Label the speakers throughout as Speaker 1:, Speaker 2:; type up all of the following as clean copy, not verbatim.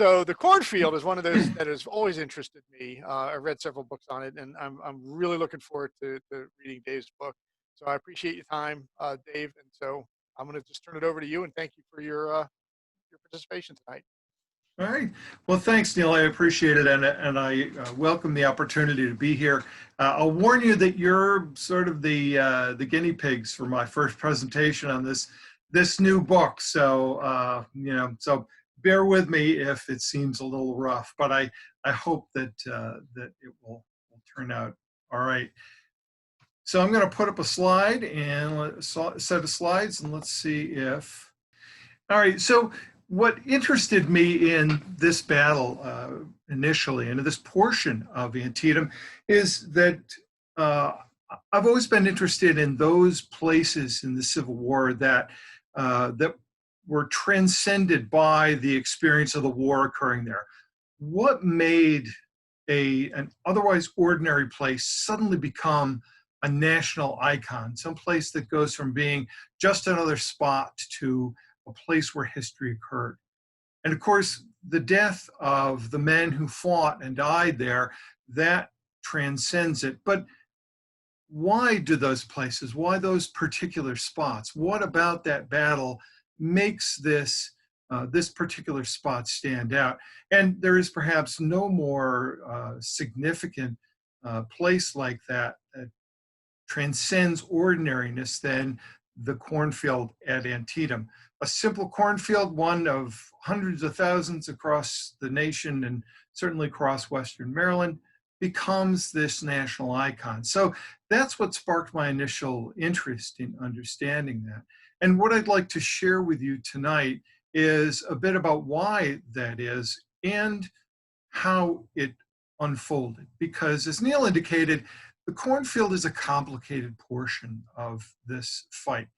Speaker 1: So the Cornfield is one of those that has always interested me. I read several books on it, and I'm really looking forward to reading Dave's book. So I appreciate your time, Dave. And so I'm going to just turn it over to you, and thank you for your participation tonight.
Speaker 2: All right. Well, thanks, Neil. I appreciate it, and I welcome the opportunity to be here. I'll warn you that you're sort of the guinea pigs for my first presentation on this new book. So so bear with me if it seems a little rough, but I hope that that it will turn out all right. So I'm going to put up a slide and a set of slides, and let's see if. All right. So what interested me in this battle initially, and in this portion of Antietam, is that I've always been interested in those places in the Civil War that that were transcended by the experience of the war occurring there. What made an otherwise ordinary place suddenly become a national icon, some place that goes from being just another spot to a place where history occurred? And of course, the death of the men who fought and died there, that transcends it. But why do those places, why those particular spots? What about that battle makes this this particular spot stand out? And there is perhaps no more significant place like that that transcends ordinariness than the cornfield at Antietam. A simple cornfield, one of hundreds of thousands across the nation and certainly across Western Maryland, becomes this national icon. So that's what sparked my initial interest in understanding that. And what I'd like to share with you tonight is a bit about why that is and how it unfolded. Because as Neil indicated, the cornfield is a complicated portion of this fight.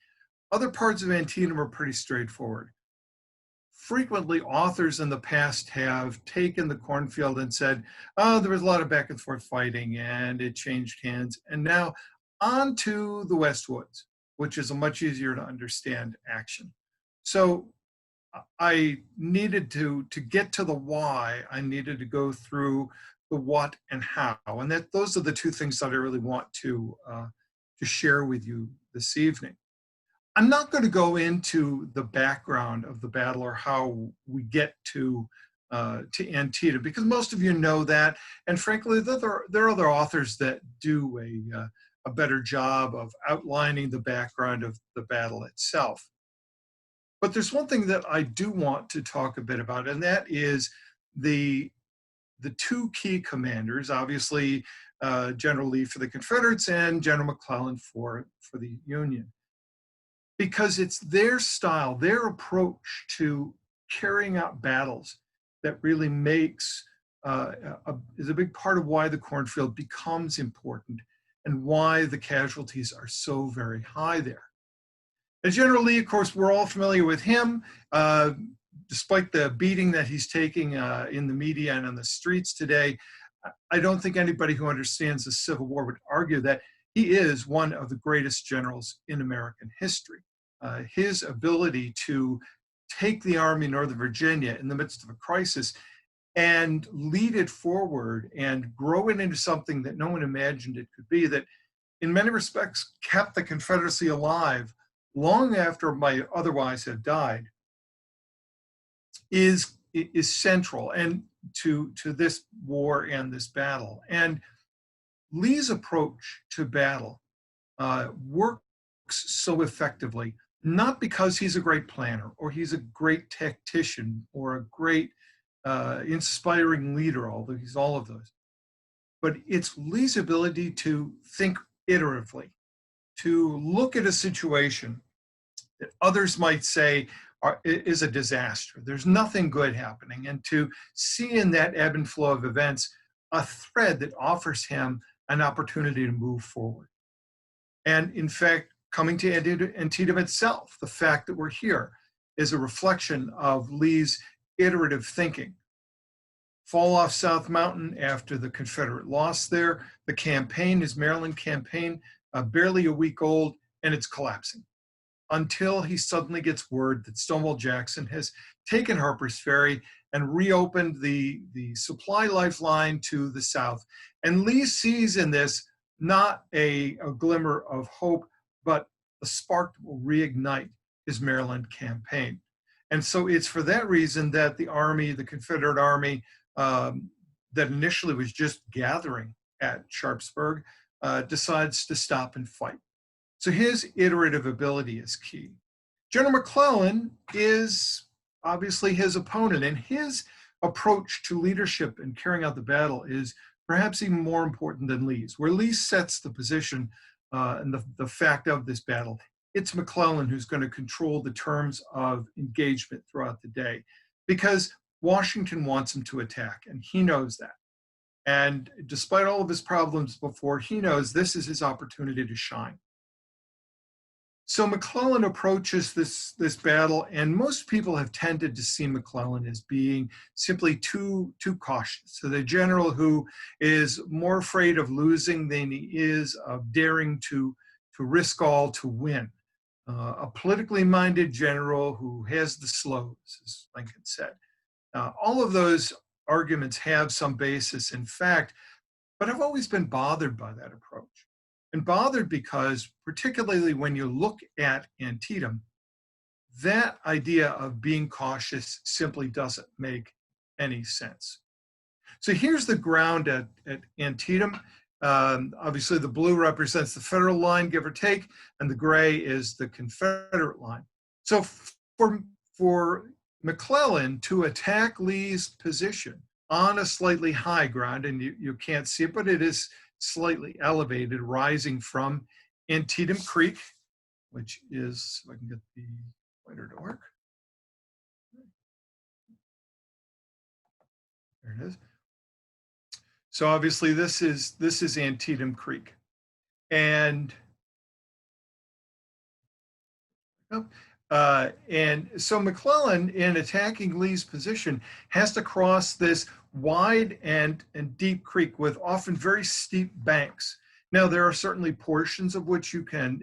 Speaker 2: Other parts of Antietam are pretty straightforward. Frequently, authors in the past have taken the cornfield and said, oh, there was a lot of back and forth fighting and it changed hands. And now on to the Westwoods, which is a much easier to understand action. So I needed to get to the why, I needed to go through the what and how. And those are the two things that I really want to share with you this evening. I'm not going to go into the background of the battle or how we get to Antietam, because most of you know that, and frankly, there are other authors that do a better job of outlining the background of the battle itself. But there's one thing that I do want to talk a bit about, and that is the two key commanders, obviously General Lee for the Confederates and General McClellan for the Union. Because it's their style, their approach to carrying out battles that really makes, is a big part of why the cornfield becomes important and why the casualties are so very high there. And General Lee, of course, we're all familiar with him. Despite the beating that he's taking in the media and on the streets today, I don't think anybody who understands the Civil War would argue that he is one of the greatest generals in American history. His ability to take the Army of Northern Virginia in the midst of a crisis and lead it forward and grow it into something that no one imagined it could be, that in many respects kept the Confederacy alive long after might otherwise have died, is central and to this war and this battle. And Lee's approach to battle works so effectively, not because he's a great planner or he's a great tactician or a great inspiring leader, although he's all of those, but it's Lee's ability to think iteratively, to look at a situation that others might say is a disaster. There's nothing good happening, and to see in that ebb and flow of events a thread that offers him an opportunity to move forward. And in fact, coming to Antietam itself, the fact that we're here is a reflection of Lee's iterative thinking. Fall off South Mountain after the Confederate loss there. The campaign, his Maryland campaign, barely a week old, and it's collapsing until he suddenly gets word that Stonewall Jackson has taken Harper's Ferry and reopened the supply lifeline to the south. And Lee sees in this not a glimmer of hope, but a spark that will reignite his Maryland campaign. And so it's for that reason that the Army, the Confederate Army, that initially was just gathering at Sharpsburg, decides to stop and fight. So his iterative ability is key. General McClellan is obviously his opponent, and his approach to leadership and carrying out the battle is perhaps even more important than Lee's. Where Lee sets the position and the fact of this battle, it's McClellan who's going to control the terms of engagement throughout the day, because Washington wants him to attack, and he knows that. And despite all of his problems before, he knows this is his opportunity to shine. So McClellan approaches this battle, and most people have tended to see McClellan as being simply too cautious. So the general who is more afraid of losing than he is of daring to risk all to win. A politically minded general who has the slows, as Lincoln said. All of those arguments have some basis in fact, but I've always been bothered by that approach. And bothered because, particularly when you look at Antietam, that idea of being cautious simply doesn't make any sense. So here's the ground at Antietam. Obviously, the blue represents the Federal line, give or take, and the gray is the Confederate line. So for McClellan to attack Lee's position on a slightly high ground, and you can't see it, but it is slightly elevated, rising from Antietam Creek, which is, if I can get the pointer to work. There it is. So obviously this is Antietam Creek. And so McClellan, in attacking Lee's position, has to cross this wide and deep creek with often very steep banks. Now, there are certainly portions of which you can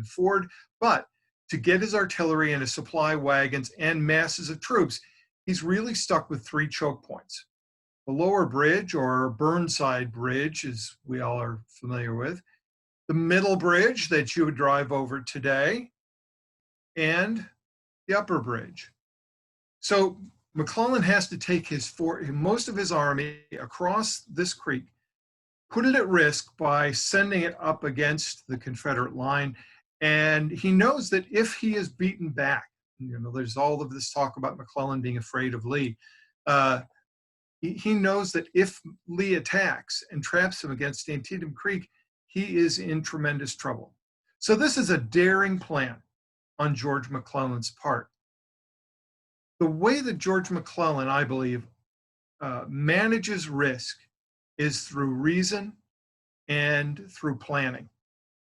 Speaker 2: ford, but to get his artillery and his supply wagons and masses of troops, he's really stuck with 3 choke points. The lower bridge, or Burnside Bridge, as we all are familiar with, the middle bridge that you would drive over today, and the upper bridge. So McClellan has to take most of his army across this creek, put it at risk by sending it up against the Confederate line. And he knows that if he is beaten back, there's all of this talk about McClellan being afraid of Lee. He knows that if Lee attacks and traps him against Antietam Creek, he is in tremendous trouble. So this is a daring plan on George McClellan's part. The way that George McClellan, I believe, manages risk is through reason and through planning.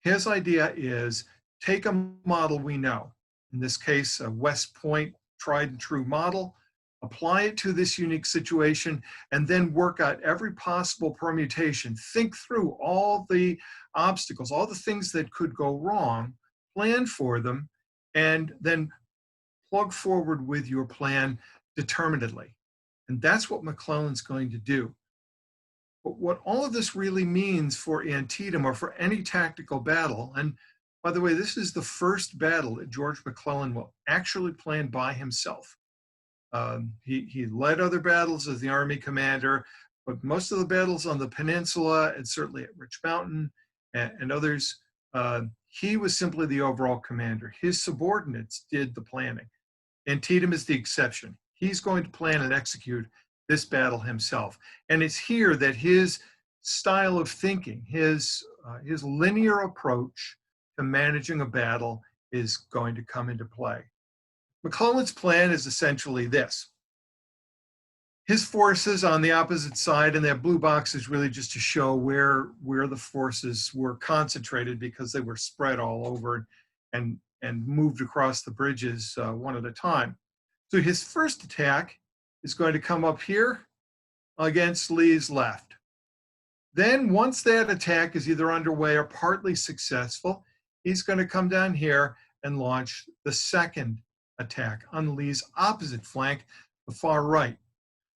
Speaker 2: His idea is take a model we know, in this case, a West Point tried and true model, apply it to this unique situation, and then work out every possible permutation. Think through all the obstacles, all the things that could go wrong, plan for them, and then plug forward with your plan determinedly. And that's what McClellan's going to do. But what all of this really means for Antietam, or for any tactical battle, and by the way, this is the first battle that George McClellan will actually plan by himself. He led other battles as the Army commander, but most of the battles on the peninsula, and certainly at Rich Mountain and others, he was simply the overall commander. His subordinates did the planning. Antietam is the exception. He's going to plan and execute this battle himself. And it's here that his style of thinking, his linear approach to managing a battle is going to come into play. McClellan's plan is essentially this. His forces on the opposite side, and that blue box is really just to show where the forces were concentrated, because they were spread all over and moved across the bridges one at a time. So his first attack is going to come up here against Lee's left. Then once that attack is either underway or partly successful, he's going to come down here and launch the second attack on Lee's opposite flank, the far right.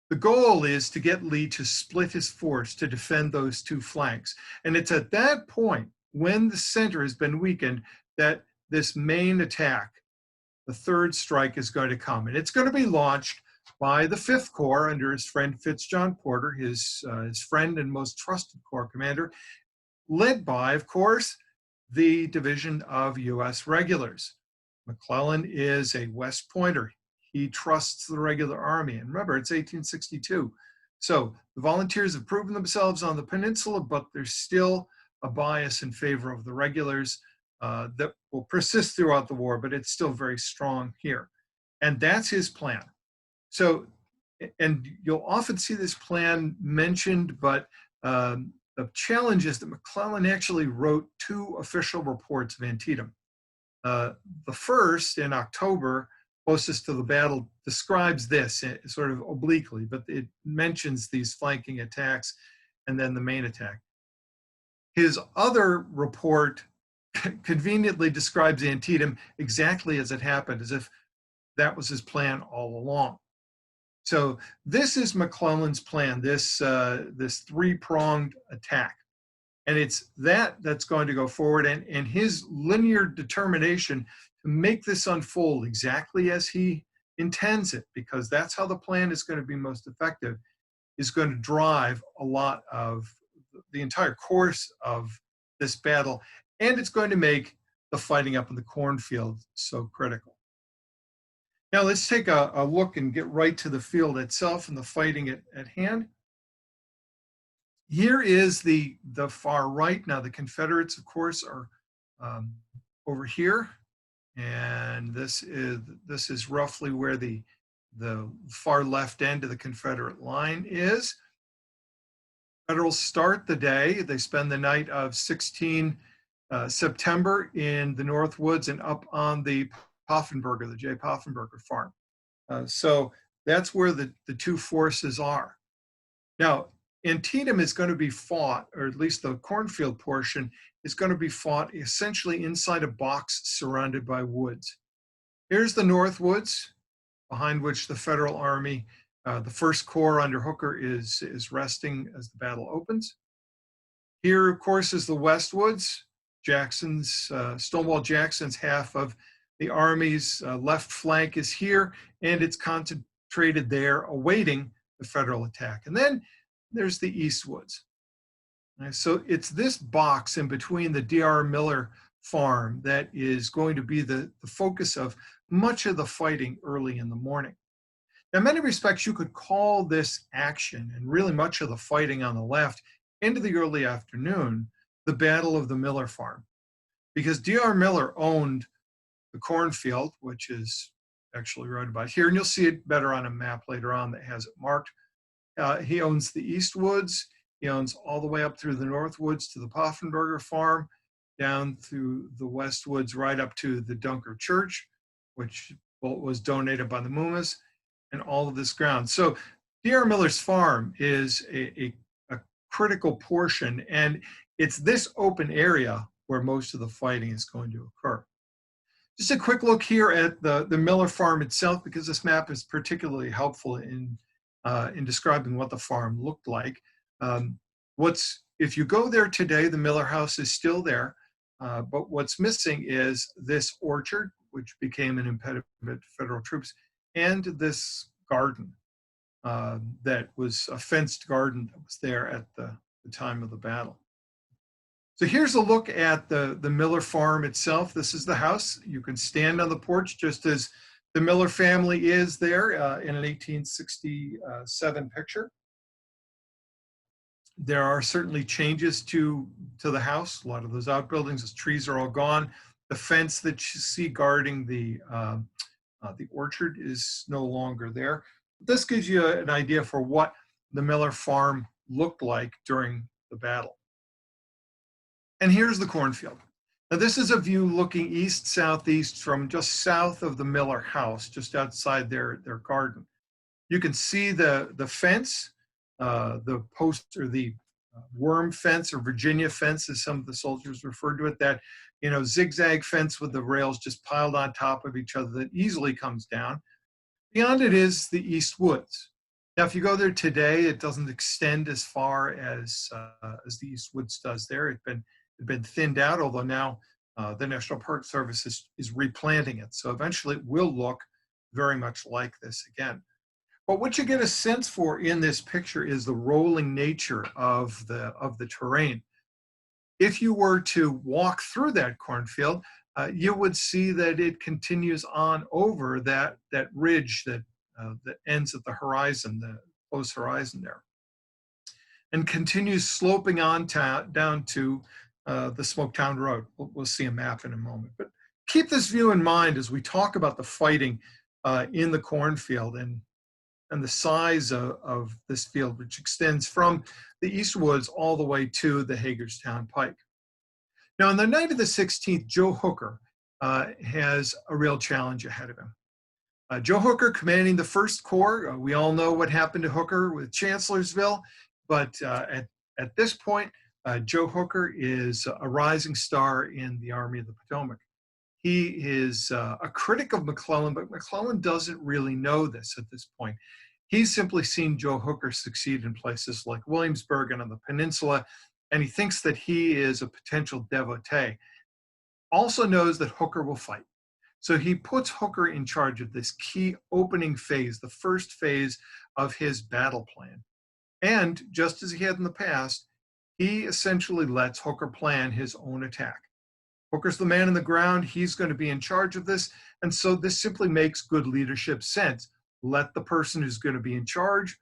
Speaker 2: The goal is to get Lee to split his force to defend those two flanks. And it's at that point, when the center has been weakened, that this main attack, the third strike, is going to come. And it's going to be launched by the Fifth Corps under his friend Fitzjohn Porter, his friend and most trusted Corps commander, led by, of course, the Division of U.S. Regulars. McClellan is a West Pointer. He trusts the regular army. And remember, it's 1862. So the volunteers have proven themselves on the peninsula, but there's still a bias in favor of the regulars that will persist throughout the war, but it's still very strong here. And that's his plan. So, and you'll often see this plan mentioned, but the challenge is that McClellan actually wrote two official reports of Antietam. The first, in October, closest to the battle, describes this sort of obliquely, but it mentions these flanking attacks and then the main attack. His other report conveniently describes Antietam exactly as it happened, as if that was his plan all along. So this is McClellan's plan, this three-pronged attack. And it's that's going to go forward, and his linear determination to make this unfold exactly as he intends it, because that's how the plan is going to be most effective, is going to drive a lot of the entire course of this battle, and it's going to make the fighting up in the Cornfield so critical. Now let's take a look and get right to the field itself and the fighting at hand. Here is the far right. Now the Confederates, of course, are over here, and this is roughly where the far left end of the Confederate line is. Federals start the day. They spend the night of 16 September in the North Woods and up on the Poffenberger, the J. Poffenberger farm. So that's where the two forces are. Now, Antietam is going to be fought, or at least the Cornfield portion is going to be fought essentially inside a box surrounded by woods. Here's the North Woods, behind which the Federal Army, the First Corps under Hooker, is resting as the battle opens. Here, of course, is the West Woods. Stonewall Jackson's half of the Army's left flank is here, and it's concentrated there awaiting the Federal attack. And then there's the East Woods. So it's this box in between the D.R. Miller farm that is going to be the focus of much of the fighting early in the morning. Now, in many respects, you could call this action and really much of the fighting on the left into the early afternoon the Battle of the Miller Farm, because D.R. Miller owned the Cornfield, which is actually right about here, and you'll see it better on a map later on that has it marked. He owns the East Woods. He owns all the way up through the North Woods to the Poffenberger farm, down through the West Woods right up to the Dunker Church, which was donated by the Moomas, and all of this ground. So D.R. Miller's farm is a critical portion, and it's this open area where most of the fighting is going to occur. Just a quick look here at the Miller farm itself, because this map is particularly helpful in describing what the farm looked like. If you go there today, the Miller house is still there, but what's missing is this orchard, which became an impediment to Federal troops, and this garden that was a fenced garden that was there at the time of the battle. So here's a look at the Miller farm itself. This is the house. You can stand on the porch just as the Miller family is there in an 1867 picture. There are certainly changes to the house. A lot of those outbuildings, those trees are all gone. The fence that you see guarding the orchard is no longer there. This gives you an idea for what the Miller farm looked like during the battle. And here's the Cornfield. Now this is a view looking east-southeast from just south of the Miller house, just outside their garden. You can see the fence, the post, or the worm fence, or Virginia fence, as some of the soldiers referred to it, that zigzag fence with the rails just piled on top of each other that easily comes down. Beyond it is the East Woods. Now, if you go there today, it doesn't extend as far as the East Woods does there. It'd been thinned out, although now the National Park Service is replanting it. So eventually it will look very much like this again. But what you get a sense for in this picture is the rolling nature of the terrain. If you were to walk through that cornfield, you would see that it continues on over that ridge that ends at the horizon, the close horizon there, and continues sloping on down to the Smoketown Road. We'll see a map in a moment. But keep this view in mind as we talk about the fighting in the cornfield and the size of this field, which extends from the East Woods all the way to the Hagerstown Pike. Now, on the night of the 16th, Joe Hooker has a real challenge ahead of him. Joe Hooker commanding the 1st Corps. We all know what happened to Hooker with Chancellorsville, but at this point, Joe Hooker is a rising star in the Army of the Potomac. He is a critic of McClellan, but McClellan doesn't really know this at this point. He's simply seen Joe Hooker succeed in places like Williamsburg and on the peninsula, and he thinks that he is a potential devotee. Also knows that Hooker will fight. So he puts Hooker in charge of this key opening phase, the first phase of his battle plan. And just as he had in the past, he essentially lets Hooker plan his own attack. Hooker's the man on the ground. He's going to be in charge of this. And so this simply makes good leadership sense. Let the person who's going to be in charge.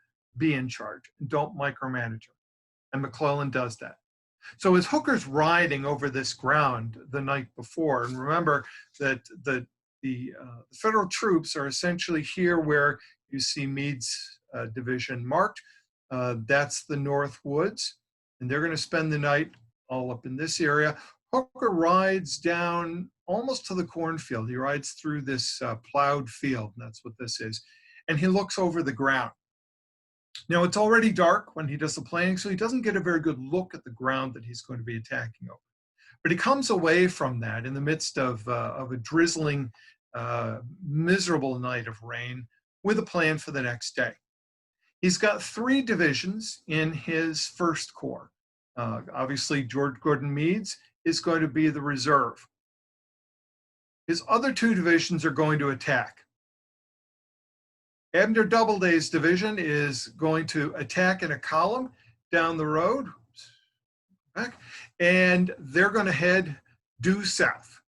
Speaker 2: Don't micromanage him. And McClellan does that. So as Hooker's riding over this ground the night before, and remember that the federal troops are essentially here where you see Meade's division marked. That's the North Woods, and they're going to spend the night all up in this area. Hooker rides down almost to the cornfield. He rides through this plowed field, and that's what this is, and he looks over the ground. Now, it's already dark when he does the planning, so he doesn't get a very good look at the ground that he's going to be attacking over. But he comes away from that in the midst of a drizzling, miserable night of rain with a plan for the next day. He's got 3 divisions in his 1st Corps. Obviously, George Gordon Meade's is going to be the reserve. His other 2 divisions are going to attack. Abner Doubleday's division is going to attack in a column down the road, and they're going to head due south.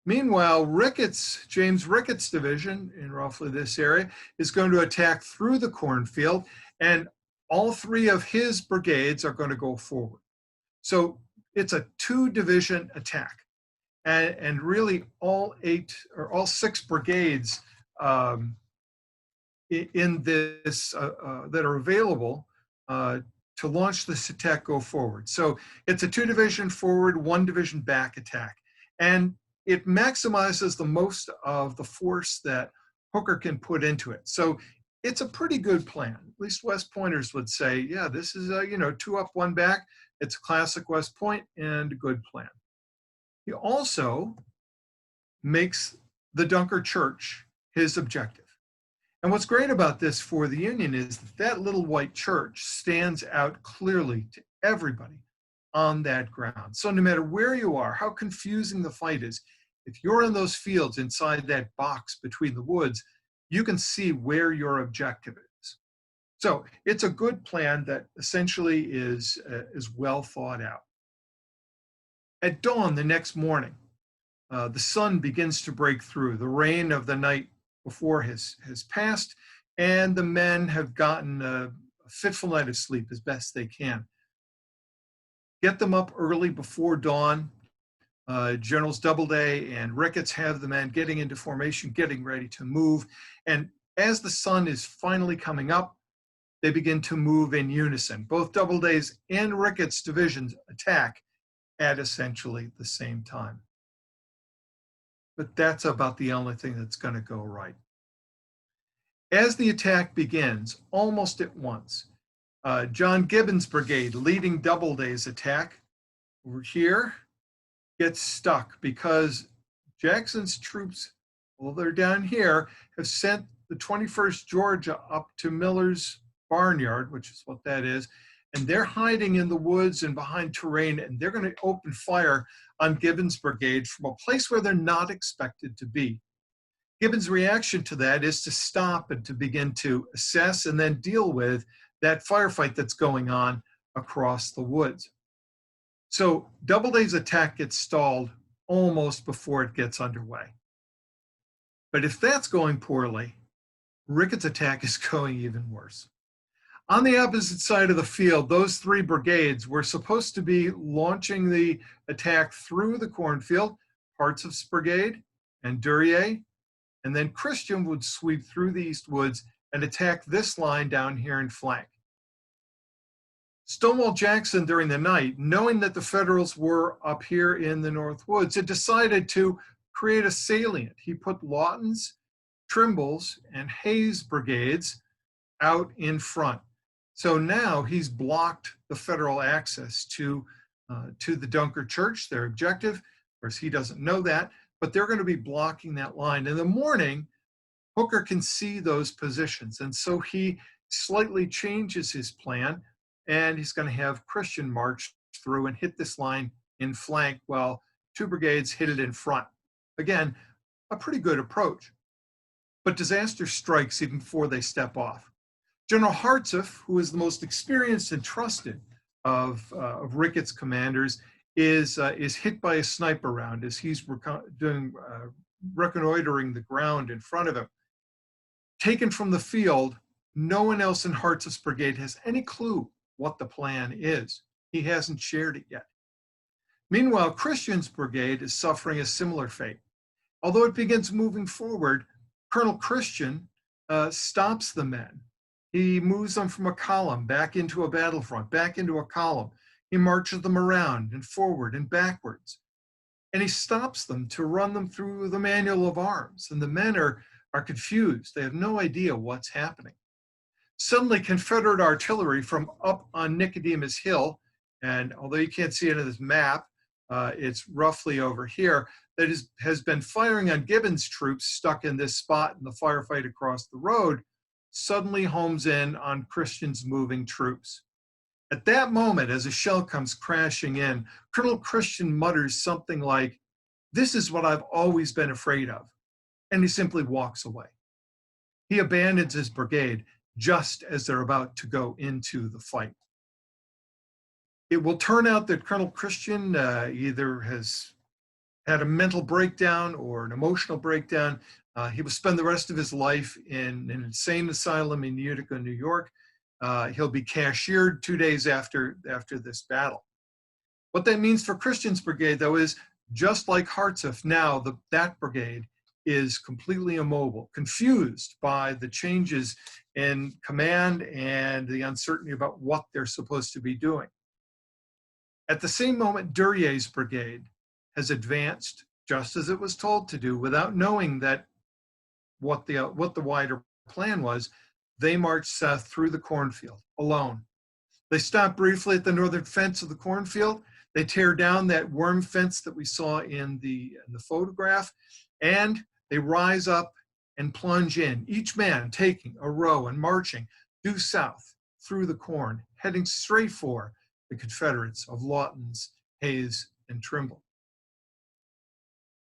Speaker 2: Meanwhile, James Ricketts' division in roughly this area is going to attack through the cornfield, and all 3 of his brigades are going to go forward. So it's a 2-division attack, and really all 6 brigades in this that are available to launch this attack go forward. So it's a 2-division forward, 1-division back attack. And it maximizes the most of the force that Hooker can put into it. So it's a pretty good plan. At least West Pointers would say, yeah, this is 2 up, 1 back. It's a classic West Point and a good plan. He also makes the Dunker Church his objective. And what's great about this for the Union is that little white church stands out clearly to everybody on that ground. So no matter where you are, how confusing the fight is, if you're in those fields inside that box between the woods, you can see where your objective is. So it's a good plan that essentially is well thought out. At dawn the next morning, the sun begins to break through. The rain of the night before has passed, and the men have gotten a fitful night of sleep as best they can. Get them up early before dawn. Generals Doubleday and Ricketts have the men getting into formation, getting ready to move. And as the sun is finally coming up, they begin to move in unison. Both Doubleday's and Ricketts' divisions attack at essentially the same time. But that's about the only thing that's going to go right. As the attack begins, almost at once, John Gibbon's brigade, leading Doubleday's attack over here, gets stuck because Jackson's troops, well, they're down here, have sent the 21st Georgia up to Miller's Barnyard, which is what that is, and they're hiding in the woods and behind terrain, and they're going to open fire on Gibbon's brigade from a place where they're not expected to be. Gibbon's reaction to that is to stop and to begin to assess and then deal with that firefight that's going on across the woods. So Doubleday's attack gets stalled almost before it gets underway. But if that's going poorly, Ricketts' attack is going even worse. On the opposite side of the field, those three brigades were supposed to be launching the attack through the Cornfield, Hartsuff's brigade and Duryea, and then Christian would sweep through the East Woods and attack this line down here in flank. Stonewall Jackson, during the night, knowing that the Federals were up here in the North Woods, had decided to create a salient. He put Lawton's, Trimble's, and Hayes' brigades out in front. So now he's blocked the Federal access to the Dunker Church, their objective. Of course, he doesn't know that, but they're going to be blocking that line. In the morning, Hooker can see those positions, and so he slightly changes his plan, and he's going to have Christian march through and hit this line in flank while two brigades hit it in front. Again, a pretty good approach. But disaster strikes even before they step off. General Hartsuff, who is the most experienced and trusted of Ricketts' commanders, is hit by a sniper round as he's reconnoitering the ground in front of him. Taken from the field, no one else in Hartsuff's brigade has any clue what the plan is. He hasn't shared it yet. Meanwhile, Christian's brigade is suffering a similar fate. Although it begins moving forward, Colonel Christian stops the men. He moves them from a column back into a battlefront, back into a column. He marches them around and forward and backwards. And he stops them to run them through the manual of arms. And the men are confused. They have no idea what's happening. Suddenly, Confederate artillery from up on Nicodemus Hill, and although you can't see it in this map, it's roughly over here, that has been firing on Gibbon's troops stuck in this spot in the firefight across the road, suddenly homes in on Christian's moving troops. At that moment, as a shell comes crashing in, Colonel Christian mutters something like, "This is what I've always been afraid of," and he simply walks away. He abandons his brigade just as they're about to go into the fight. It will turn out that Colonel Christian either has had a mental breakdown or an emotional breakdown. He will spend the rest of his life in an insane asylum in Utica, New York. He'll be cashiered 2 days after this battle. What that means for Christian's brigade, though, is just like Hartsuff, now that brigade is completely immobile, confused by the changes in command and the uncertainty about what they're supposed to be doing. At the same moment, Duryea's brigade has advanced just as it was told to do, without knowing that what the wider plan was. They marched south through the Cornfield alone. They stop briefly at the northern fence of the Cornfield. They tear down that worm fence that we saw in the photograph, and they rise up and plunge in, each man taking a row and marching due south through the corn, heading straight for the Confederates of Lawton's, Hayes, and Trimble.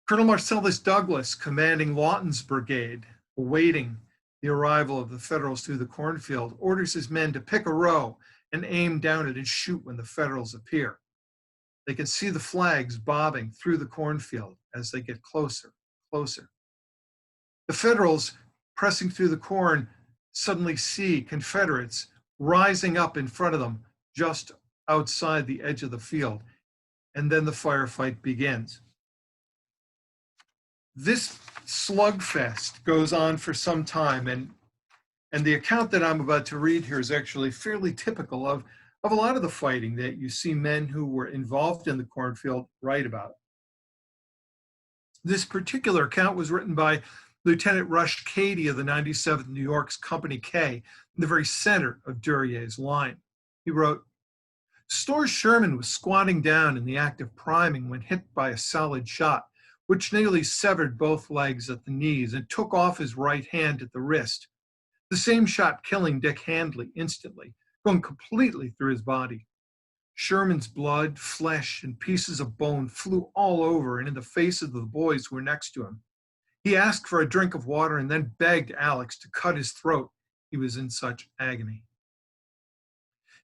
Speaker 2: Colonel Marcellus Douglas, commanding Lawton's brigade, awaiting the arrival of the Federals through the Cornfield, orders his men to pick a row and aim down it and shoot when the Federals appear. They can see the flags bobbing through the Cornfield as they get closer, closer. The Federals, pressing through the corn, suddenly see Confederates rising up in front of them just outside the edge of the field, and then the firefight begins. This slugfest goes on for some time, and the account that I'm about to read here is actually fairly typical of a lot of the fighting that you see men who were involved in the Cornfield write about. This particular account was written by Lieutenant Rush Cady of the 97th New York's Company K, in the very center of Duryea's line. He wrote, "Storrs Sherman was squatting down in the act of priming when hit by a solid shot, which nearly severed both legs at the knees and took off his right hand at the wrist. The same shot killing Dick Handley instantly, going completely through his body. Sherman's blood, flesh, and pieces of bone flew all over and in the faces of the boys who were next to him. He asked for a drink of water and then begged Alex to cut his throat. He was in such agony.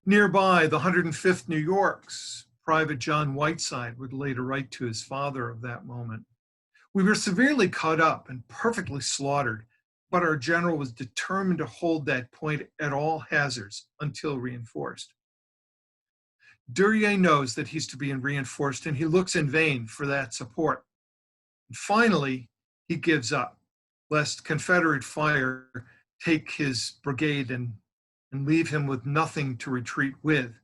Speaker 2: Nearby, the 105th New York's Private John Whiteside would later write to his father of that moment. We were severely cut up and perfectly slaughtered, but our general was determined to hold that point at all hazards until reinforced. Duryea knows that he's to be reinforced, and he looks in vain for that support. And finally, he gives up, lest Confederate fire take his brigade and leave him with nothing to retreat with.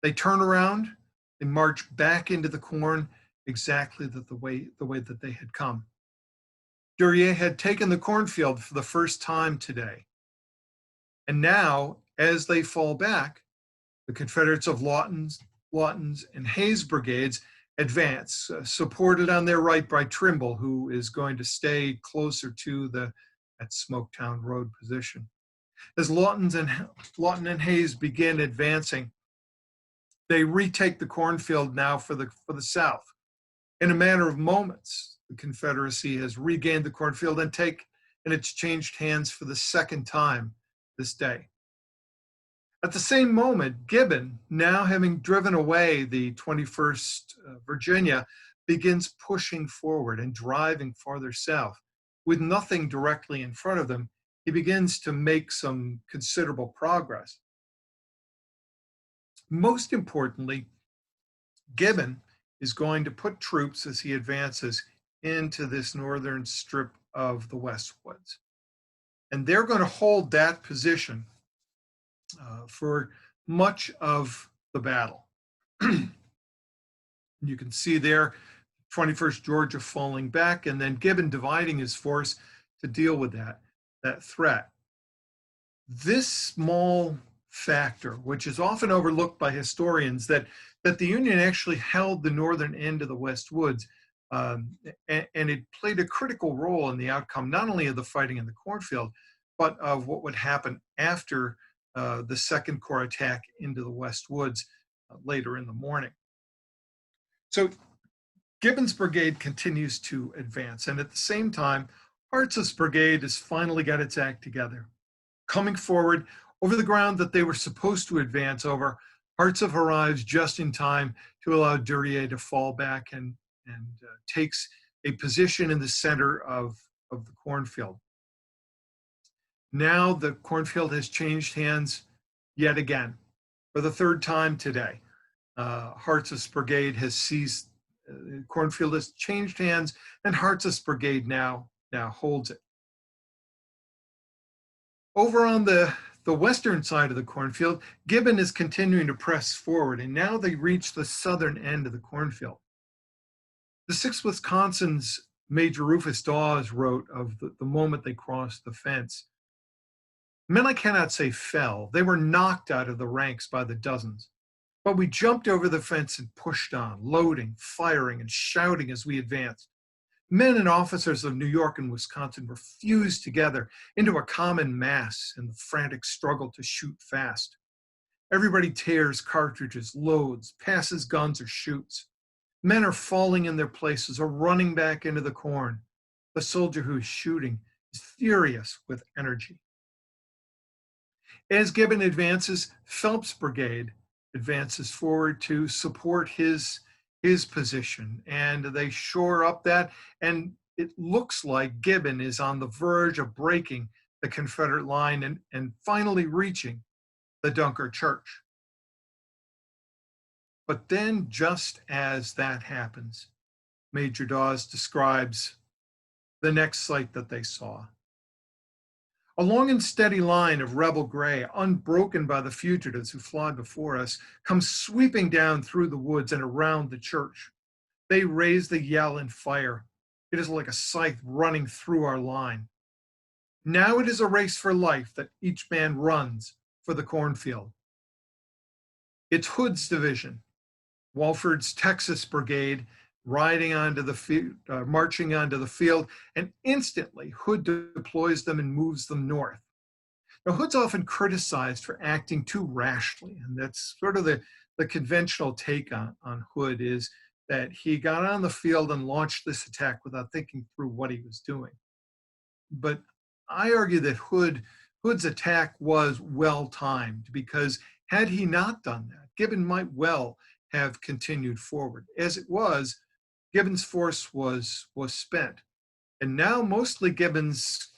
Speaker 2: They turn around, they march back into the corn exactly the way that they had come. Duryea had taken the cornfield for the first time today. And now, as they fall back, the Confederates of Lawton's and Hayes brigades advance, supported on their right by Trimble, who is going to stay closer to that Smoketown Road position. As Lawton and Hayes begin advancing, they retake the cornfield now for the South. In a matter of moments, the Confederacy has regained the cornfield and it's changed hands for the second time this day. At the same moment, Gibbon, now having driven away the 21st Virginia, begins pushing forward and driving farther south. With nothing directly in front of them, he begins to make some considerable progress. Most importantly, Gibbon is going to put troops as he advances into this northern strip of the Westwoods. And they're going to hold that position for much of the battle. You can see there 21st Georgia falling back, and then Gibbon dividing his force to deal with that threat. This small factor, which is often overlooked by historians, that the Union actually held the northern end of the Westwoods, and it played a critical role in the outcome, not only of the fighting in the cornfield, but of what would happen after the Second Corps attack into the Westwoods later in the morning. So Gibbon's brigade continues to advance, and at the same time, Hart's brigade has finally got its act together. Coming forward over the ground that they were supposed to advance over, Hart's arrives just in time to allow Duryea to fall back and takes a position in the center of the cornfield. Now the cornfield has changed hands yet again. For the third time today, Hart's brigade has seized, cornfield has changed hands, and Hart's brigade now holds it. Over on the western side of the cornfield, Gibbon is continuing to press forward, and now they reach the southern end of the cornfield. The 6th Wisconsin's Major Rufus Dawes wrote of the moment they crossed the fence. Men I cannot say fell, they were knocked out of the ranks by the dozens. But we jumped over the fence and pushed on, loading, firing, and shouting as we advanced. Men and officers of New York and Wisconsin were fused together into a common mass in the frantic struggle to shoot fast. Everybody tears cartridges, loads, passes guns, or shoots. Men are falling in their places or running back into the corn. The soldier who is shooting is furious with energy. As Gibbon advances, Phelps' brigade advances forward to support his position, and they shore up that, and it looks like Gibbon is on the verge of breaking the Confederate line and finally reaching the Dunkard Church. But then, just as that happens, Major Dawes describes the next sight that they saw. A long and steady line of rebel gray, unbroken by the fugitives who fled before us, comes sweeping down through the woods and around the church. They raise the yell and fire. It is like a scythe running through our line. Now it is a race for life that each man runs for the cornfield. It's Hood's division, Walford's Texas Brigade, riding onto the field, marching onto the field, and instantly Hood deploys them and moves them north. Now, Hood's often criticized for acting too rashly, and that's sort of the conventional take on Hood, is that he got on the field and launched this attack without thinking through what he was doing. But I argue that Hood's attack was well timed, because had he not done that, Gibbon might well have continued forward. As it was, Gibbon's force was spent. And now mostly Gibbon's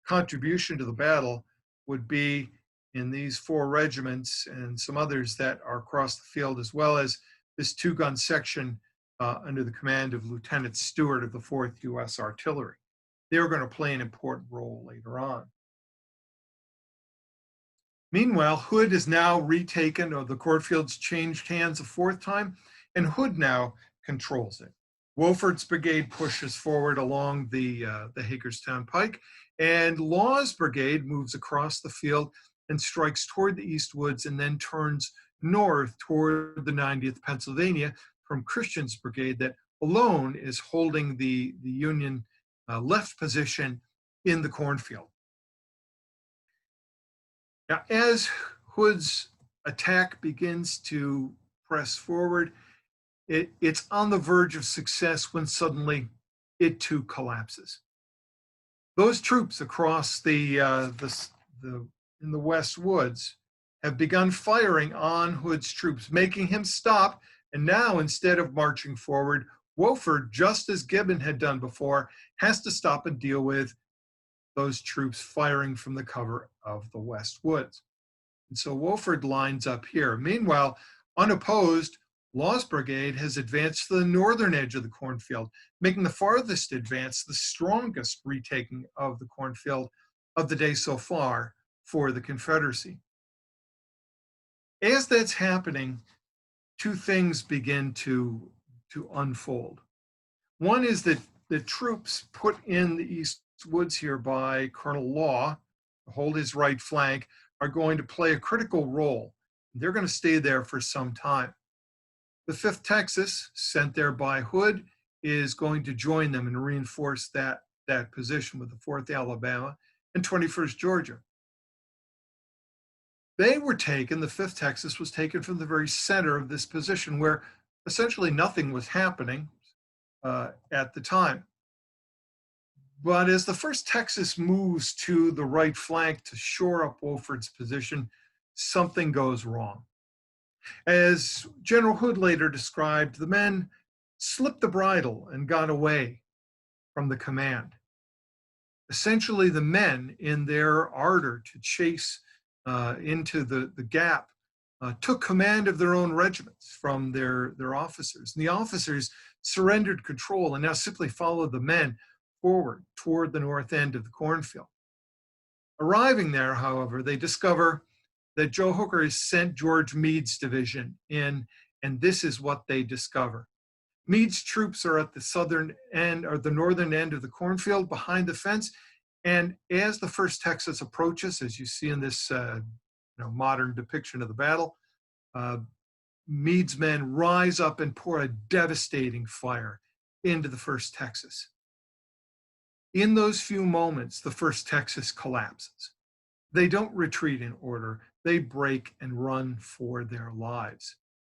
Speaker 2: contribution to the battle would be in these 4 regiments and some others that are across the field, as well as this 2-gun section under the command of Lieutenant Stewart of the 4th U.S. Artillery. They were going to play an important role later on. Meanwhile, Hood is now retaken, or the Cornfields changed hands a 4th time, and Hood now controls it. Wolford's brigade pushes forward along the Hagerstown Pike, and Law's brigade moves across the field and strikes toward the East Woods, and then turns north toward the 90th Pennsylvania from Christian's brigade, that alone is holding the Union left position in the Cornfield. Now, as Hood's attack begins to press forward, it's on the verge of success when suddenly it too collapses. Those troops across in the West Woods have begun firing on Hood's troops, making him stop. And now, instead of marching forward, Wolford, just as Gibbon had done before, has to stop and deal with those troops firing from the cover of the West Woods. And so Wolford lines up here. Meanwhile, unopposed, Law's brigade has advanced to the northern edge of the Cornfield, making the farthest advance the strongest retaking of the Cornfield of the day so far for the Confederacy. As that's happening, 2 things begin to unfold. One is that the troops put in the East Woods here by Colonel Law to hold his right flank are going to play a critical role. They're going to stay there for some time. The 5th Texas, sent there by Hood, is going to join them and reinforce that position with the 4th Alabama and 21st Georgia. They were taken, the 5th Texas was taken from the very center of this position, where essentially nothing was happening at the time. But as the 1st Texas moves to the right flank to shore up Wolford's position, something goes wrong. As General Hood later described, the men slipped the bridle and got away from the command. Essentially, the men, in their ardor to chase into the gap, took command of their own regiments from their officers. And the officers surrendered control and now simply followed the men forward toward the north end of the Cornfield. Arriving there, however, they discover that Joe Hooker has sent George Meade's division in, and this is what they discover. Meade's troops are at the southern end, or the northern end of the Cornfield, behind the fence, and as the 1st Texas approaches, as you see in this modern depiction of the battle, Meade's men rise up and pour a devastating fire into the 1st Texas. In those few moments, the 1st Texas collapses. They don't retreat in order. They break and run for their lives.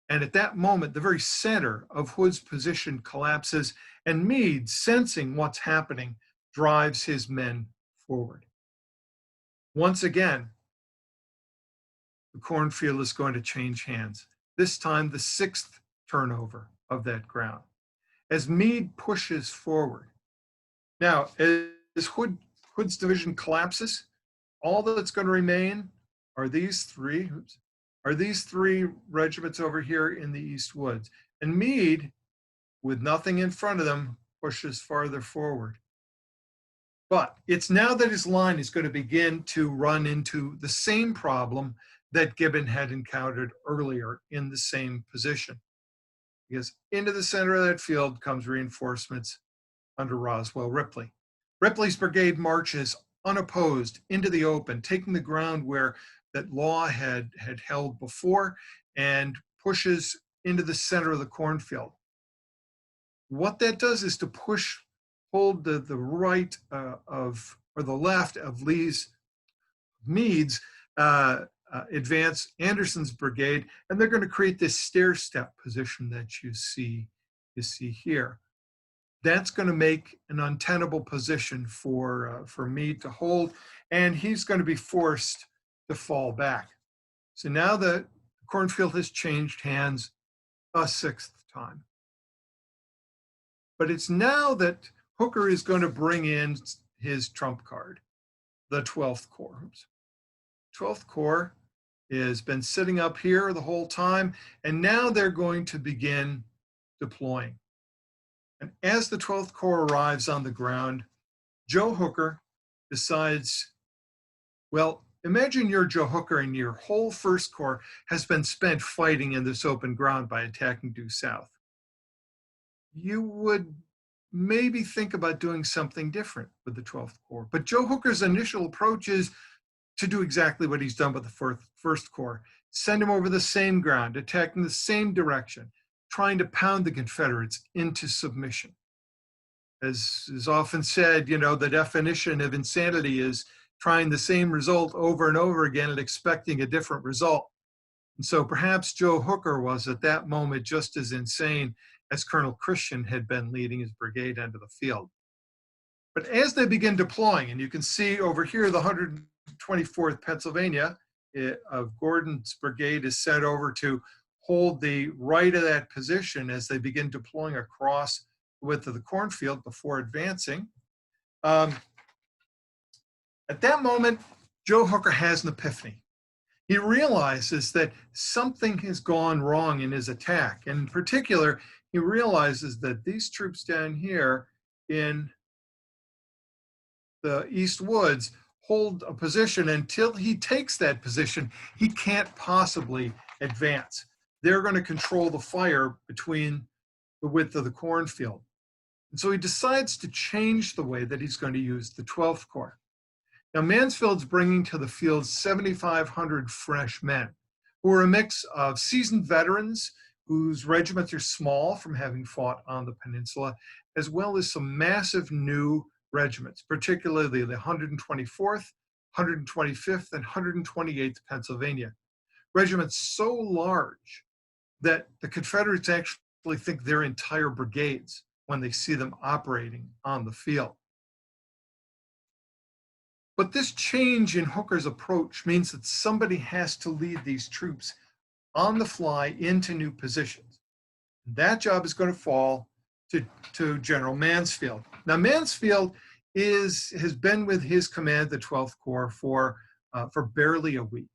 Speaker 2: And at that moment, the very center of Hood's position collapses, and Meade, sensing what's happening, drives his men forward. Once again, the Cornfield is going to change hands. This time, the 6th turnover of that ground. As Meade pushes forward. Now, as Hood's division collapses, all that's going to remain are these 3 regiments over here in the East Woods. And Meade, with nothing in front of them, pushes farther forward. But it's now that his line is going to begin to run into the same problem that Gibbon had encountered earlier in the same position. Because into the center of that field comes reinforcements under Roswell Ripley. Ripley's brigade marches unopposed into the open, taking the ground where that Law had held before, and pushes into the center of the Cornfield. What that does is to hold the right or the left of Meade's advance, Anderson's brigade, and they're going to create this stair-step position that you see here. That's going to make an untenable position for Meade to hold, and he's going to be forced to fall back. So now the Cornfield has changed hands a sixth time. But it's now that Hooker is going to bring in his trump card, the 12th Corps. 12th Corps has been sitting up here the whole time, and now they're going to begin deploying. And as the 12th Corps arrives on the ground, Joe Hooker decides, well, imagine you're Joe Hooker and your whole 1st Corps has been spent fighting in this open ground by attacking due south. You would maybe think about doing something different with the 12th Corps. But Joe Hooker's initial approach is to do exactly what he's done with the 1st Corps. Send him over the same ground, attacking the same direction, trying to pound the Confederates into submission. As is often said, you know, the definition of insanity is trying the same result over and over again and expecting a different result. And so perhaps Joe Hooker was at that moment just as insane as Colonel Christian had been leading his brigade into the field. But as they begin deploying, and you can see over here the 124th Pennsylvania of Gordon's brigade is set over to hold the right of that position as they begin deploying across the width of the cornfield before advancing. At that moment, Joe Hooker has an epiphany. He realizes that something has gone wrong in his attack. And in particular, he realizes that these troops down here in the East Woods hold a position. Until he takes that position, he can't possibly advance. They're going to control the fire between the width of the cornfield. And so he decides to change the way that he's going to use the 12th Corps. Now, Mansfield's bringing to the field 7,500 fresh men who are a mix of seasoned veterans whose regiments are small from having fought on the peninsula, as well as some massive new regiments, particularly the 124th, 125th, and 128th Pennsylvania. Regiments so large that the Confederates actually think they're entire brigades when they see them operating on the field. But this change in Hooker's approach means that somebody has to lead these troops on the fly into new positions. That job is going to fall to General Mansfield. Now, Mansfield has been with his command, the 12th Corps, for barely a week.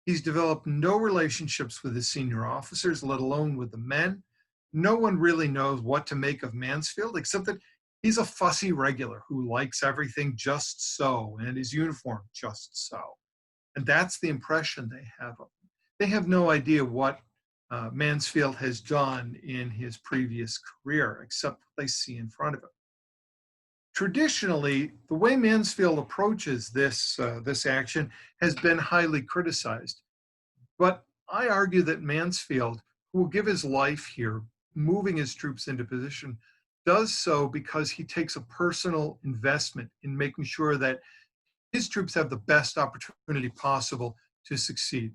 Speaker 2: He's developed no relationships with his senior officers, let alone with the men. No one really knows what to make of Mansfield, except that he's a fussy regular who likes everything just so, and his uniform just so. And that's the impression they have of him. They have no idea what Mansfield has done in his previous career, except what they see in front of him. Traditionally, the way Mansfield approaches this action has been highly criticized. But I argue that Mansfield, who will give his life here, moving his troops into position, does so because he takes a personal investment in making sure that his troops have the best opportunity possible to succeed.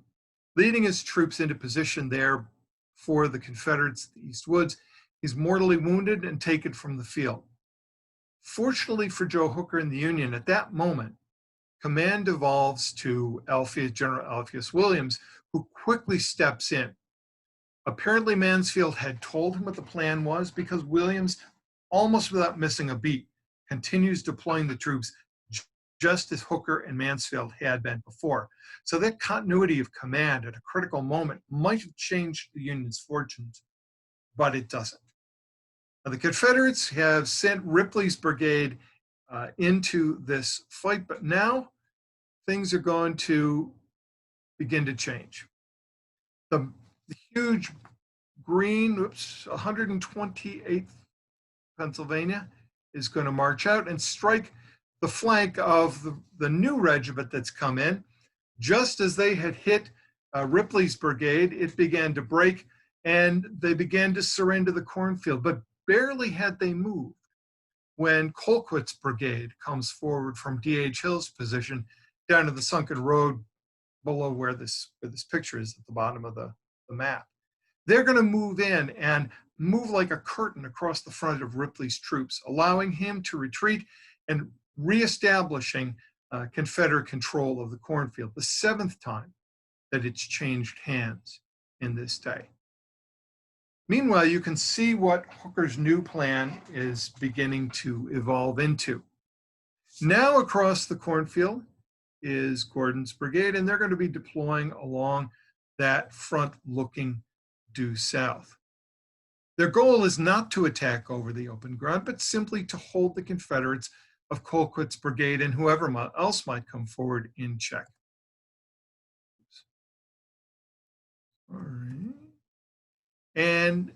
Speaker 2: Leading his troops into position there for the Confederates, the East Woods, he's mortally wounded and taken from the field. Fortunately for Joe Hooker and the Union, at that moment, command devolves to General Alpheus Williams, who quickly steps in. Apparently, Mansfield had told him what the plan was because Williams, almost without missing a beat, continues deploying the troops just as Hooker and Mansfield had been before. So that continuity of command at a critical moment might have changed the Union's fortunes, but it doesn't. Now, the Confederates have sent Ripley's brigade into this fight, but now things are going to begin to change. The huge green, 128th Pennsylvania is going to march out and strike the flank of the new regiment that's come in. Just as they had hit Ripley's brigade, it began to break and they began to surrender the cornfield. But barely had they moved when Colquitt's brigade comes forward from D.H. Hill's position down to the sunken road below where this picture is at the bottom of the map. They're going to move in and move like a curtain across the front of Ripley's troops, allowing him to retreat and reestablishing Confederate control of the cornfield, the 7th time that it's changed hands in this day. Meanwhile, you can see what Hooker's new plan is beginning to evolve into. Now across the cornfield is Gordon's brigade, and they're going to be deploying along that front looking due south. Their goal is not to attack over the open ground, but simply to hold the Confederates of Colquitt's brigade and whoever else might come forward in check. All right. And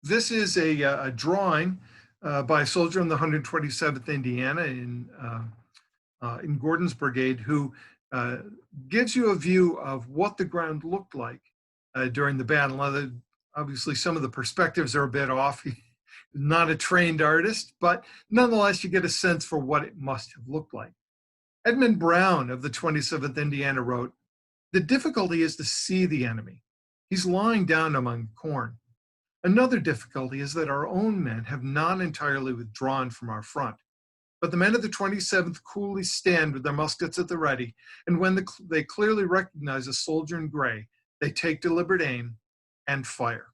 Speaker 2: this is a drawing by a soldier in the 127th Indiana in Gordon's brigade who gives you a view of what the ground looked like during the battle. Now, obviously, some of the perspectives are a bit off. He's not a trained artist, but nonetheless, you get a sense for what it must have looked like. Edmund Brown of the 27th Indiana wrote, "The difficulty is to see the enemy. He's lying down among corn. Another difficulty is that our own men have not entirely withdrawn from our front. But the men of the 27th coolly stand with their muskets at the ready, and when they clearly recognize a soldier in gray, they take deliberate aim and fire."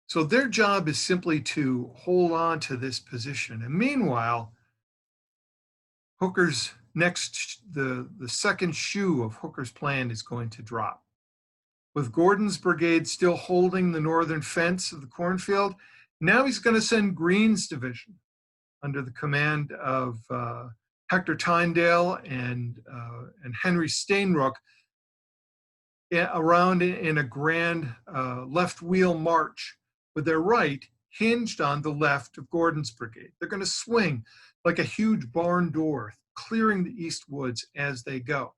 Speaker 2: So their job is simply to hold on to this position. And meanwhile, Hooker's the second shoe of Hooker's plan is going to drop. With Gordon's brigade still holding the northern fence of the cornfield, now he's going to send Greene's division under the command of Hector Tyndale and Henry Steinrock around in a grand left wheel march with their right hinged on the left of Gordon's brigade. They're going to swing like a huge barn door, clearing the east woods as they go.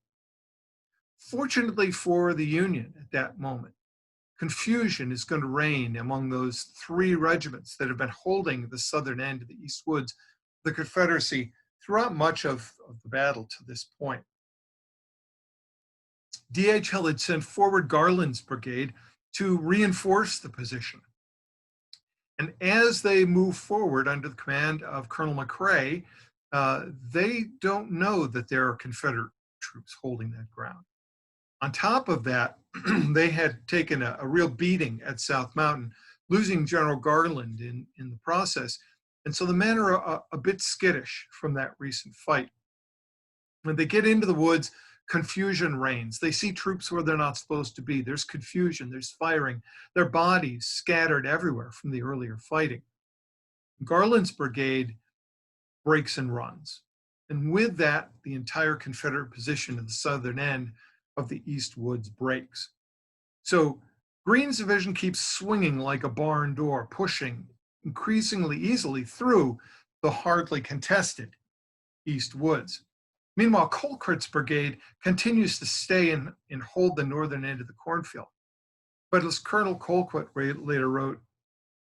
Speaker 2: Fortunately for the Union at that moment, confusion is going to reign among those 3 regiments that have been holding the southern end of the east woods of the Confederacy throughout much of the battle to this point. D.H. Hill had sent forward Garland's brigade to reinforce the position. And as they move forward under the command of Colonel McCrae, they don't know that there are Confederate troops holding that ground. On top of that, they had taken a real beating at South Mountain, losing General Garland in the process. And so the men are a bit skittish from that recent fight. When they get into the woods, confusion reigns. They see troops where they're not supposed to be. There's confusion, there's firing, their bodies scattered everywhere from the earlier fighting. Garland's brigade breaks and runs. And with that, the entire Confederate position at the southern end of the east woods breaks. So Greene's division keeps swinging like a barn door, pushing increasingly easily through the hardly contested east woods. Meanwhile, Colquitt's brigade continues to stay and hold the northern end of the cornfield. But as Colonel Colquitt later wrote,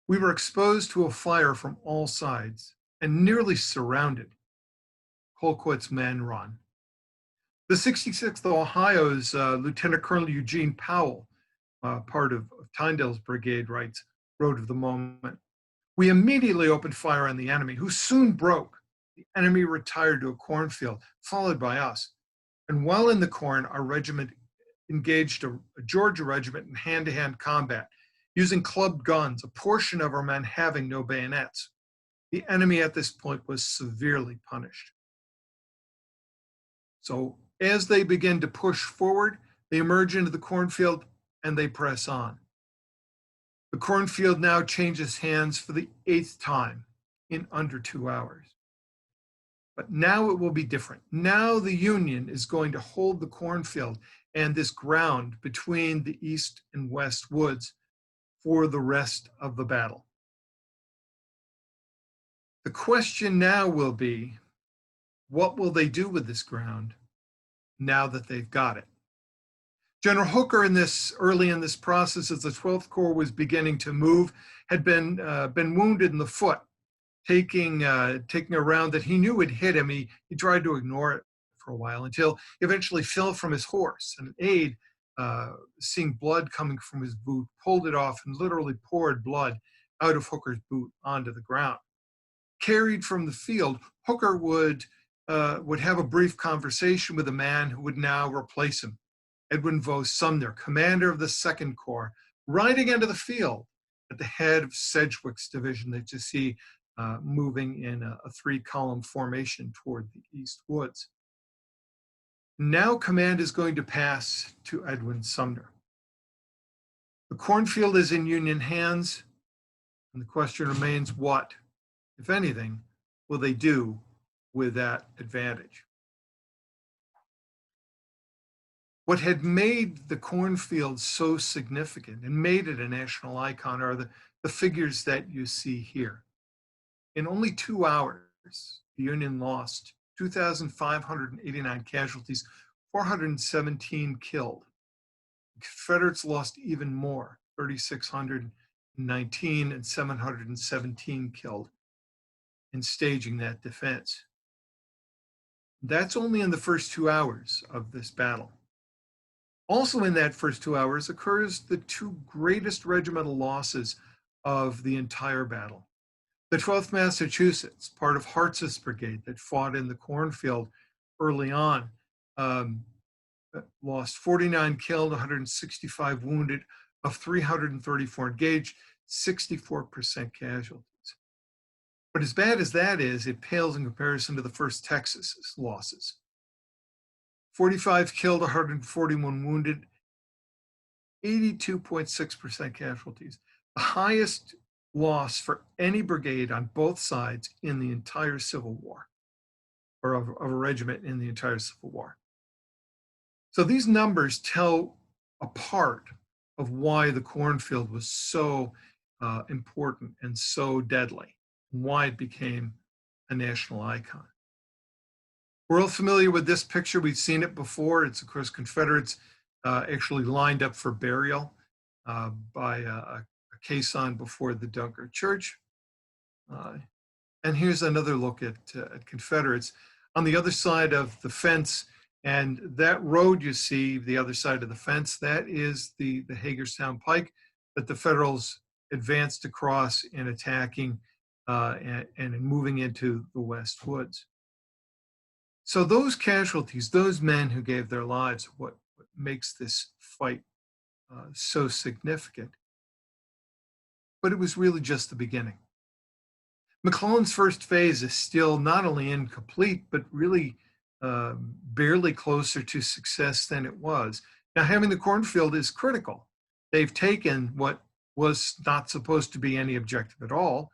Speaker 2: "We were exposed to a fire from all sides and nearly surrounded. Colquitt's men run." The 66th Ohio's Lieutenant Colonel Eugene Powell, part of Tyndale's brigade, wrote of the moment, "We immediately opened fire on the enemy, who soon broke. The enemy retired to a cornfield, followed by us. And while in the corn, our regiment engaged a Georgia regiment in hand-to-hand combat, using clubbed guns, a portion of our men having no bayonets. The enemy at this point was severely punished." So as they begin to push forward, they emerge into the cornfield and they press on. The cornfield now changes hands for the 8th time in under 2 hours. But now it will be different. Now the Union is going to hold the cornfield and this ground between the east and west woods for the rest of the battle. The question now will be, what will they do with this ground now that they've got it? General Hooker, early in this process, as the 12th Corps was beginning to move, had been wounded in the foot, taking a round that he knew would hit him. He tried to ignore it for a while until he eventually fell from his horse. And an aide, seeing blood coming from his boot, pulled it off and literally poured blood out of Hooker's boot onto the ground. Carried from the field, Hooker would have a brief conversation with a man who would now replace him, Edwin Vo Sumner, commander of the 2nd Corps, riding into the field at the head of Sedgwick's division that you see moving in a 3-column formation toward the east woods. Now command is going to pass to Edwin Sumner. The cornfield is in Union hands, and the question remains, what, if anything, will they do with that advantage? What had made the cornfield so significant and made it a national icon are the figures that you see here. In only 2 hours, the Union lost 2,589 casualties, 417 killed. The Confederates lost even more, 3,619 and 717 killed in staging that defense. That's only in the first 2 hours of this battle. Also in that first 2 hours occurs the 2 greatest regimental losses of the entire battle. The 12th Massachusetts, part of Hart's brigade that fought in the cornfield early on, lost 49 killed, 165 wounded, of 334 engaged, 64% casualties. But as bad as that is, it pales in comparison to the 1st Texas's losses. 45 killed, 141 wounded, 82.6% casualties. The highest loss for any brigade on both sides in the entire Civil War, or of a regiment in the entire Civil War. So these numbers tell a part of why the cornfield was so important and so deadly, and why it became a national icon. We're all familiar with this picture. We've seen it before. It's, of course, Confederates actually lined up for burial by a caisson before the Dunkard Church. And here's another look at Confederates on the other side of the fence. And that road you see, the other side of the fence, that is the Hagerstown Pike that the Federals advanced across in attacking and in moving into the West Woods. So those casualties, those men who gave their lives, what makes this fight so significant. But it was really just the beginning. McClellan's first phase is still not only incomplete, but really barely closer to success than it was. Now, having the cornfield is critical. They've taken what was not supposed to be any objective at all,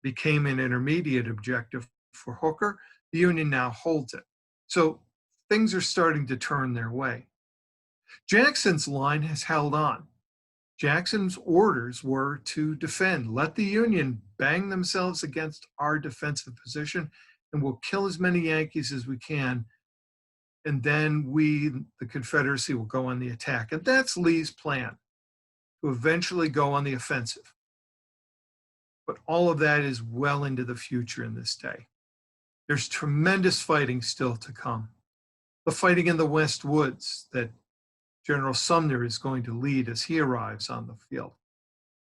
Speaker 2: became an intermediate objective for Hooker. The Union now holds it. So things are starting to turn their way. Jackson's line has held on. Jackson's orders were to defend. Let the Union bang themselves against our defensive position, and we'll kill as many Yankees as we can. And then we, the Confederacy, will go on the attack. And that's Lee's plan, to eventually go on the offensive. But all of that is well into the future in this day. There's tremendous fighting still to come. The fighting in the West Woods that General Sumner is going to lead as he arrives on the field.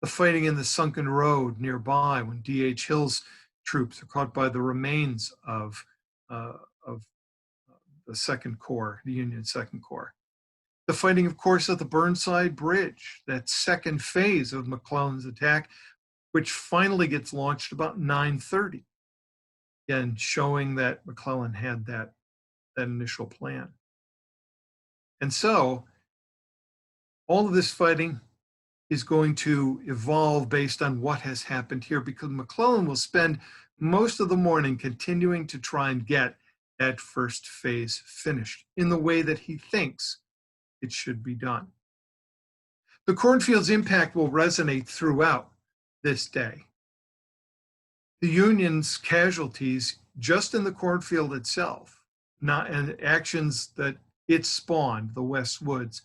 Speaker 2: The fighting in the Sunken Road nearby when D.H. Hill's troops are caught by the remains of the Second Corps, the Union Second Corps. The fighting, of course, at the Burnside Bridge, that second phase of McClellan's attack, which finally gets launched about 9:30. Again, showing that McClellan had that initial plan. And so all of this fighting is going to evolve based on what has happened here, because McClellan will spend most of the morning continuing to try and get that first phase finished in the way that he thinks it should be done. The cornfield's impact will resonate throughout this day. The Union's casualties just in the cornfield itself, not and actions that it spawned, the West Woods,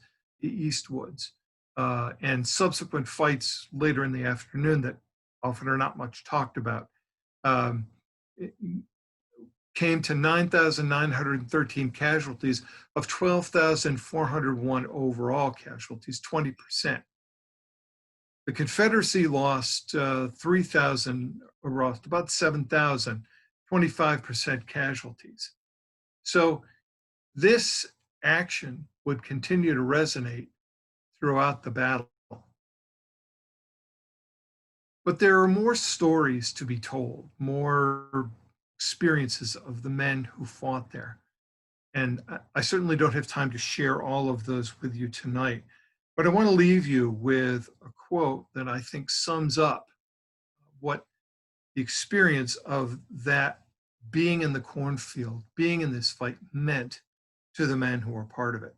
Speaker 2: East Woods, and subsequent fights later in the afternoon that often are not much talked about, um, came to 9,913 casualties of 12,401 overall casualties, 20%. The Confederacy lost 3,000, or lost about 7,000, 25% casualties. So this action would continue to resonate throughout the battle. But there are more stories to be told, more experiences of the men who fought there. And I certainly don't have time to share all of those with you tonight, but I want to leave you with a quote that I think sums up what the experience of that being in the cornfield, being in this fight meant to the men who were part of it.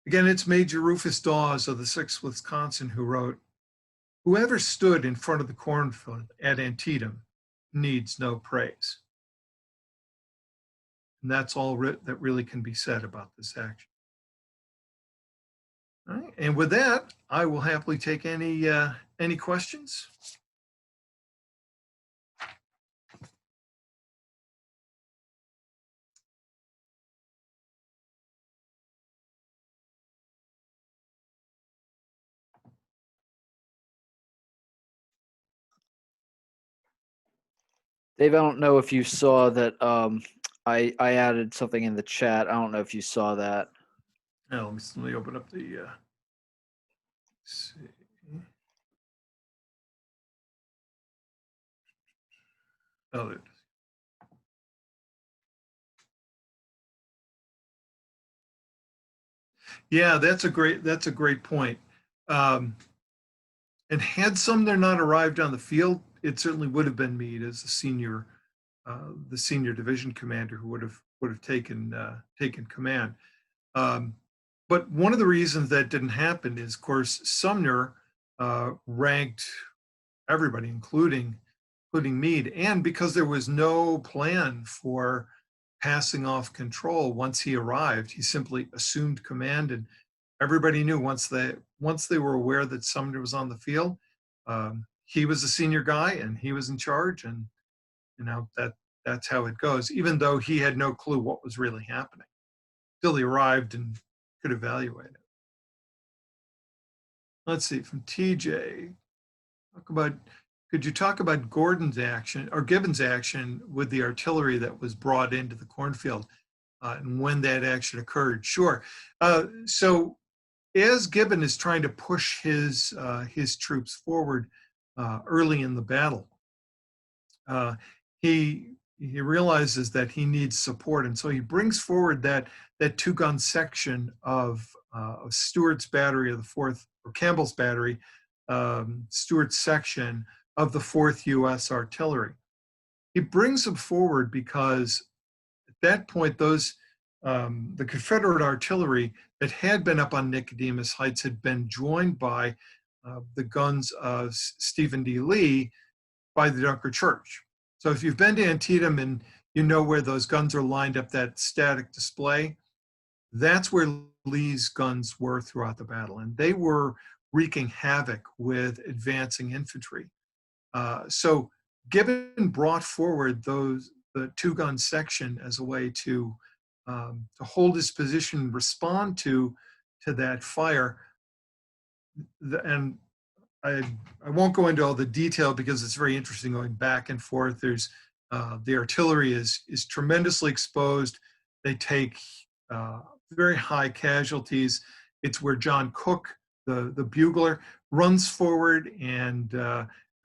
Speaker 2: Again, it's Major Rufus Dawes of the 6th Wisconsin who wrote, "Whoever stood in front of the cornfield at Antietam needs no praise." And that's all that really can be said about this action. All right. And with that, I will happily take any questions.
Speaker 3: Dave, I don't know if you saw that. I added something in the chat. I don't know if you saw that.
Speaker 2: Now, let me open up the. See. Oh, it is. Yeah, that's a great point. And had Sumner not arrived on the field, it certainly would have been Meade as the senior division commander who would have taken command. But one of the reasons that didn't happen is, of course, Sumner ranked everybody, including Meade, and because there was no plan for passing off control once he arrived, he simply assumed command, and everybody knew once they were aware that Sumner was on the field, he was the senior guy and he was in charge, and that's how it goes. Even though he had no clue what was really happening, till he arrived and could evaluate it. Let's see, from TJ, could you talk about Gordon's action or Gibbon's action with the artillery that was brought into the cornfield and when that action occurred? Sure. So as Gibbon is trying to push his troops forward early in the battle, he realizes that he needs support, and so he brings forward that two-gun section of Stewart's battery of the 4th, or Campbell's battery, Stewart's section of the 4th U.S. Artillery. He brings them forward because at that point, the Confederate artillery that had been up on Nicodemus Heights had been joined by the guns of Stephen D. Lee by the Dunker Church. So if you've been to Antietam and you know where those guns are lined up, that static display, that's where Lee's guns were throughout the battle. And they were wreaking havoc with advancing infantry. So Gibbon brought forward the two-gun section as a way to hold his position and respond to that fire. And I won't go into all the detail because it's very interesting going back and forth. There's the artillery is tremendously exposed. They take very high casualties. It's where John Cook, the bugler, runs forward and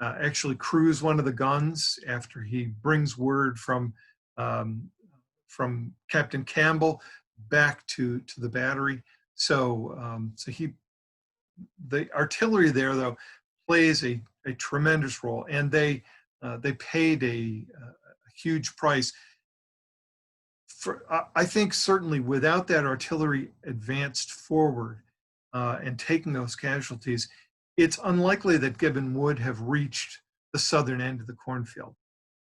Speaker 2: actually crews one of the guns after he brings word from Captain Campbell back to the battery. So the artillery there, though, plays a tremendous role, and they paid a huge price. I think certainly without that artillery advanced forward and taking those casualties, it's unlikely that Gibbon would have reached the southern end of the cornfield.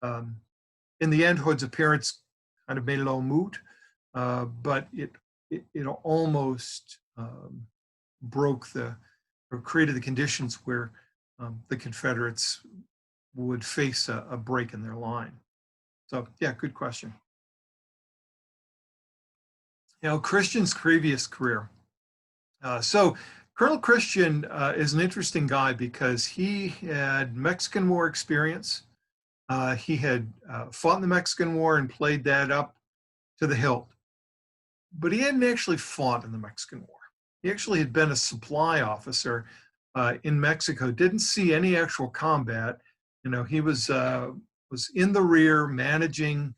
Speaker 2: In the end, Hood's appearance kind of made it all moot, but it almost broke or created the conditions where the Confederates would face a break in their line. So yeah, good question. Christian's previous career. So Colonel Christian is an interesting guy because he had Mexican War experience. He had fought in the Mexican War and played that up to the hilt. But he hadn't actually fought in the Mexican War. He actually had been a supply officer in Mexico, didn't see any actual combat. He was in the rear managing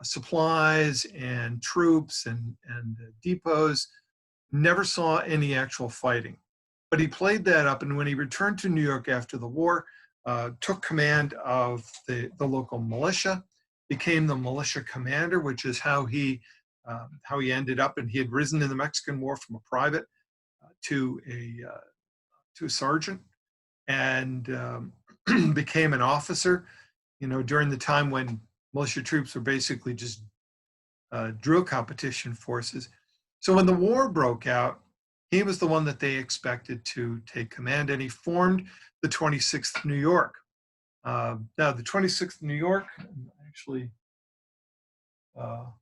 Speaker 2: supplies and troops and depots, never saw any actual fighting. But he played that up, and when he returned to New York after the war, took command of the local militia, became the militia commander, which is how he ended up, and he had risen in the Mexican War from a private to a sergeant, and became an officer, during the time when militia troops were basically just drill competition forces. So when the war broke out, he was the one that they expected to take command, and he formed the 26th New York. Now, the 26th New York, actually, no,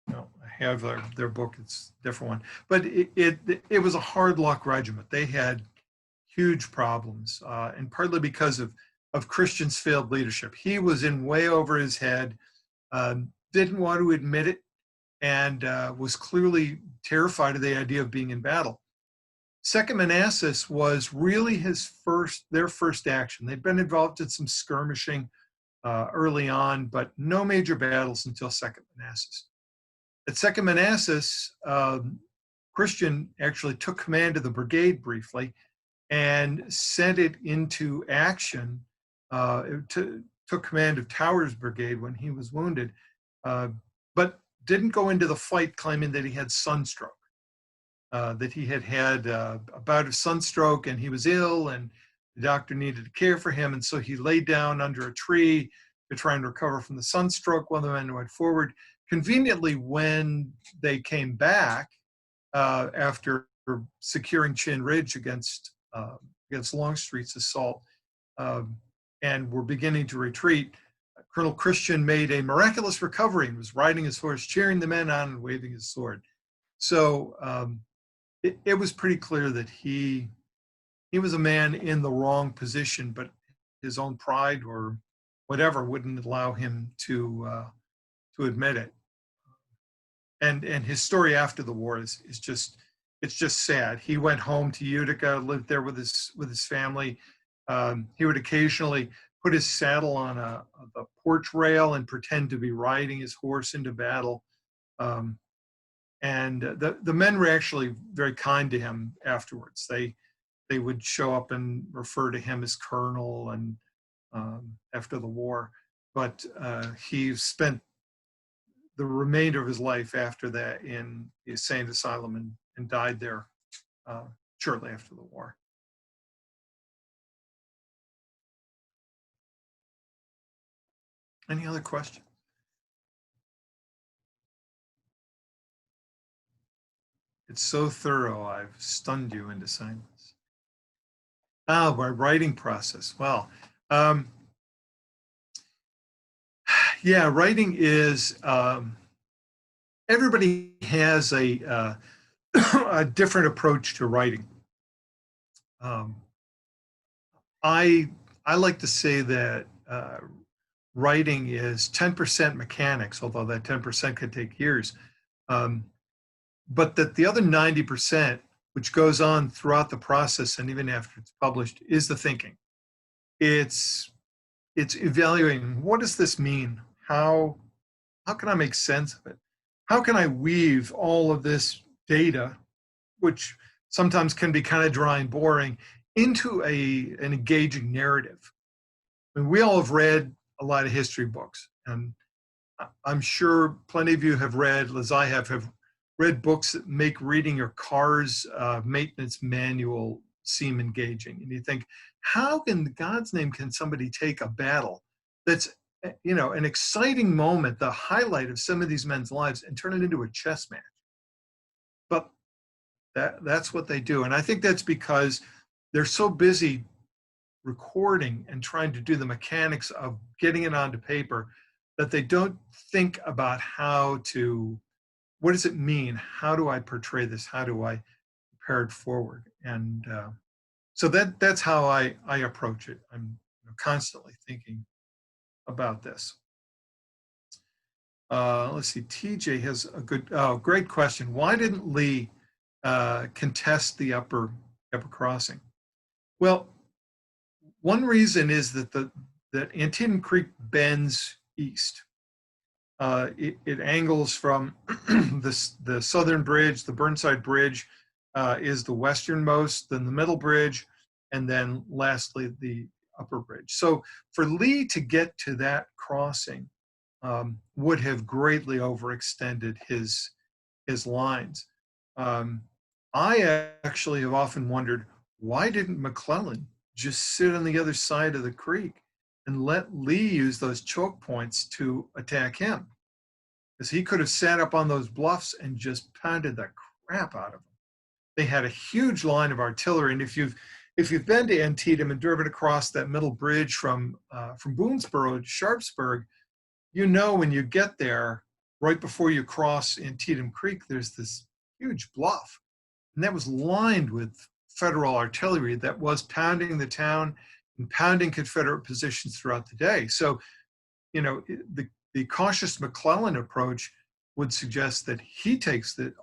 Speaker 2: I have their book. It's a different one, but it was a hard luck regiment. They had huge problems, and partly because of Christian's failed leadership. He was in way over his head, didn't want to admit it, and was clearly terrified of the idea of being in battle. Second Manassas was really their first action. They'd been involved in some skirmishing early on, but no major battles until Second Manassas. At Second Manassas, Christian actually took command of the brigade briefly and sent it into action. Took command of Towers' brigade when he was wounded, but didn't go into the fight claiming that he had sunstroke, that he had a bout of sunstroke and he was ill and the doctor needed to care for him. And so he lay down under a tree to try and recover from the sunstroke while the men went forward. Conveniently, when they came back after securing Chin Ridge against Longstreet's assault and were beginning to retreat, Colonel Christian made a miraculous recovery and was riding his horse, cheering the men on and waving his sword. So it was pretty clear that he was a man in the wrong position, but his own pride or whatever wouldn't allow him to admit it. And his story after the war is just sad. He went home to Utica, lived there with his family. He would occasionally put his saddle on a porch rail and pretend to be riding his horse into battle. And the men were actually very kind to him afterwards. They would show up and refer to him as Colonel and after the war. But he spent the remainder of his life after that in the insane asylum and died there shortly after the war. Any other questions? It's so thorough, I've stunned you into silence. My writing process. Well, yeah, writing is, everybody has a different approach to writing. I like to say that writing is 10% mechanics, although that 10% could take years. But that the other 90%, which goes on throughout the process and even after it's published, is the thinking. It's evaluating, what does this mean? How can I make sense of it? How can I weave all of this data, which sometimes can be kind of dry and boring, into an engaging narrative? I mean, we all have read a lot of history books, and I'm sure plenty of you have read, as I have read books that make reading your car's maintenance manual seem engaging. And you think, how in God's name can somebody take a battle that's, an exciting moment, the highlight of some of these men's lives, and turn it into a chess match? That's what they do. And I think that's because they're so busy recording and trying to do the mechanics of getting it onto paper that they don't think about what does it mean? How do I portray this? How do I prepare it forward? And so that's how I approach it. I'm constantly thinking about this. Let's see, TJ has a great question. Why didn't Lee contest the upper crossing? Well, one reason is that Antietam Creek bends east. It angles from the southern bridge. The Burnside Bridge is the westernmost, then the middle bridge, and then lastly the upper bridge. So for Lee to get to that crossing would have greatly overextended his lines. I actually have often wondered, why didn't McClellan just sit on the other side of the creek and let Lee use those choke points to attack him? Because he could have sat up on those bluffs and just pounded the crap out of them. They had a huge line of artillery, and if you've been to Antietam and driven across that middle bridge from Boonesboro to Sharpsburg, you know when you get there, right before you cross Antietam Creek, there's this huge bluff, and that was lined with Federal artillery that was pounding the town and pounding Confederate positions throughout the day. So, you know, the cautious McClellan approach would suggest that he takes the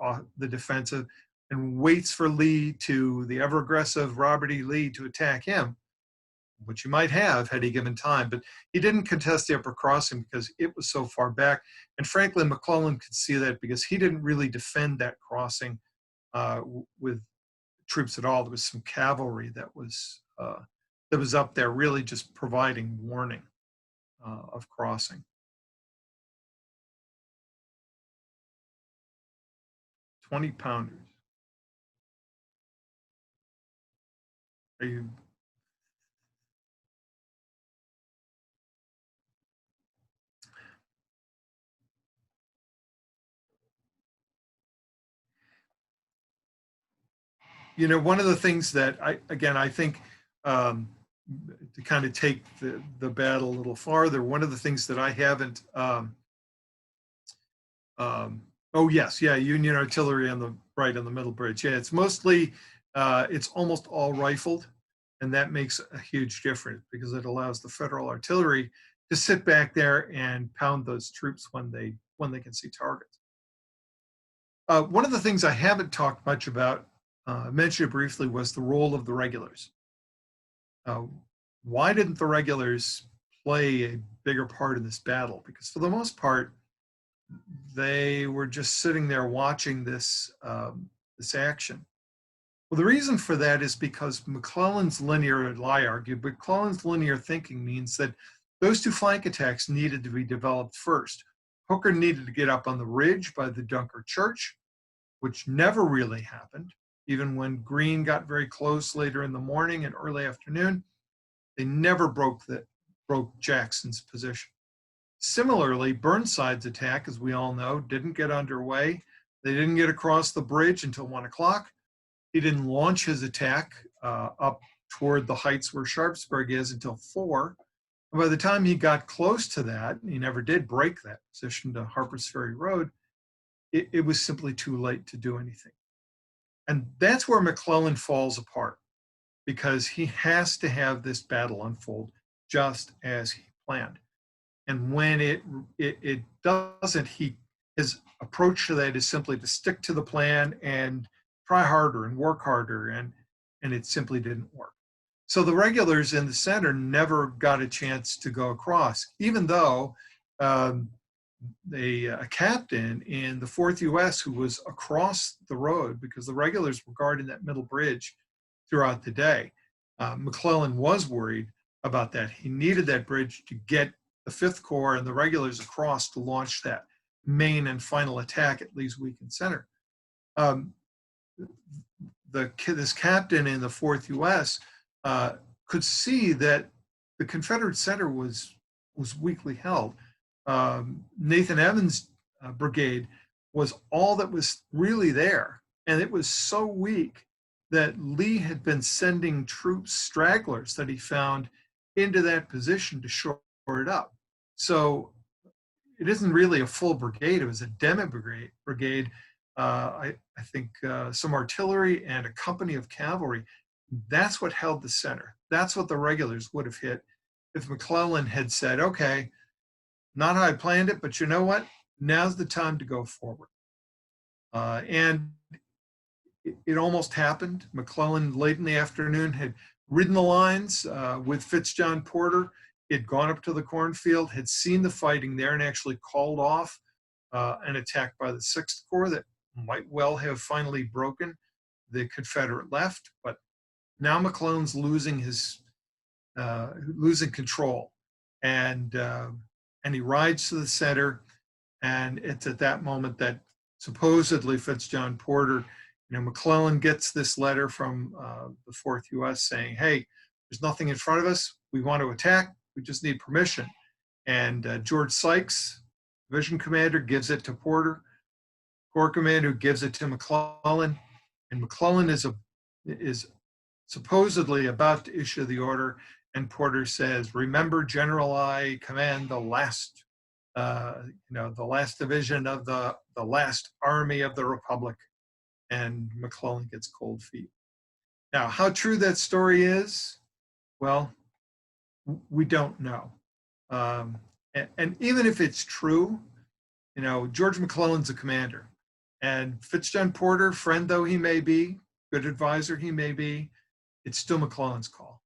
Speaker 2: defensive and waits for the ever aggressive Robert E. Lee to attack him, which he might have had he given time, but he didn't contest the upper crossing because it was so far back. And frankly, McClellan could see that because he didn't really defend that crossing with troops at all. There was some cavalry that was up there really just providing warning of crossing. 20 pounders. Are you? You know, one of the things that I think to kind of take the battle a little farther, one of the things that I haven't, oh yes, yeah, Union artillery on the right on the middle bridge. Yeah, it's mostly, it's almost all rifled, and that makes a huge difference because it allows the Federal artillery to sit back there and pound those troops when they can see targets. One of the things I haven't talked much about, mentioned it briefly, was the role of the regulars. Why didn't the regulars play a bigger part in this battle? Because for the most part, they were just sitting there watching this action. Well, the reason for that is because McClellan's linear thinking means that those two flank attacks needed to be developed first. Hooker needed to get up on the ridge by the Dunker Church, which never really happened. Even when Greene got very close later in the morning and early afternoon, they never broke Jackson's position. Similarly, Burnside's attack, as we all know, didn't get underway. They didn't get across the bridge until 1 o'clock. He didn't launch his attack up toward the heights where Sharpsburg is until 4. And by the time he got close to that, he never did break that position to Harper's Ferry Road, it was simply too late to do anything. And that's where McClellan falls apart, because he has to have this battle unfold just as he planned. And when it doesn't, his approach to that is simply to stick to the plan and try harder and work harder, and it simply didn't work. So the regulars in the center never got a chance to go across, even though a captain in the 4th U.S. who was across the road, because the regulars were guarding that middle bridge throughout the day. McClellan was worried about that. He needed that bridge to get the 5th Corps and the regulars across to launch that main and final attack at Lee's weakened center. This captain in the 4th U.S. Could see that the Confederate center was weakly held. Nathan Evans' brigade was all that was really there. And it was so weak that Lee had been sending troops, stragglers that he found, into that position to shore it up. So it isn't really a full brigade, it was a demi-brigade. I think some artillery and a company of cavalry. That's what held the center. That's what the regulars would have hit if McClellan had said, okay, not how I planned it, but you know what? Now's the time to go forward. And it almost happened. McClellan, late in the afternoon, had ridden the lines with Fitzjohn Porter. He had gone up to the Cornfield, had seen the fighting there, and actually called off an attack by the 6th Corps that might well have finally broken the Confederate left. But now McClellan's losing control, and he rides to the center, and it's at that moment that supposedly Fitzjohn Porter, McClellan gets this letter from the 4th U.S. saying, hey, there's nothing in front of us. We want to attack. We just need permission. And George Sykes, division commander, gives it to Porter. Corps commander gives it to McClellan. And McClellan is supposedly about to issue the order. And Porter says, remember, General, I command the last, the last division of the last army of the Republic. And McClellan gets cold feet. Now, how true that story is, well, we don't know. And even if it's true, George McClellan's a commander. And Fitzjohn Porter, friend though he may be, good advisor he may be, it's still McClellan's call.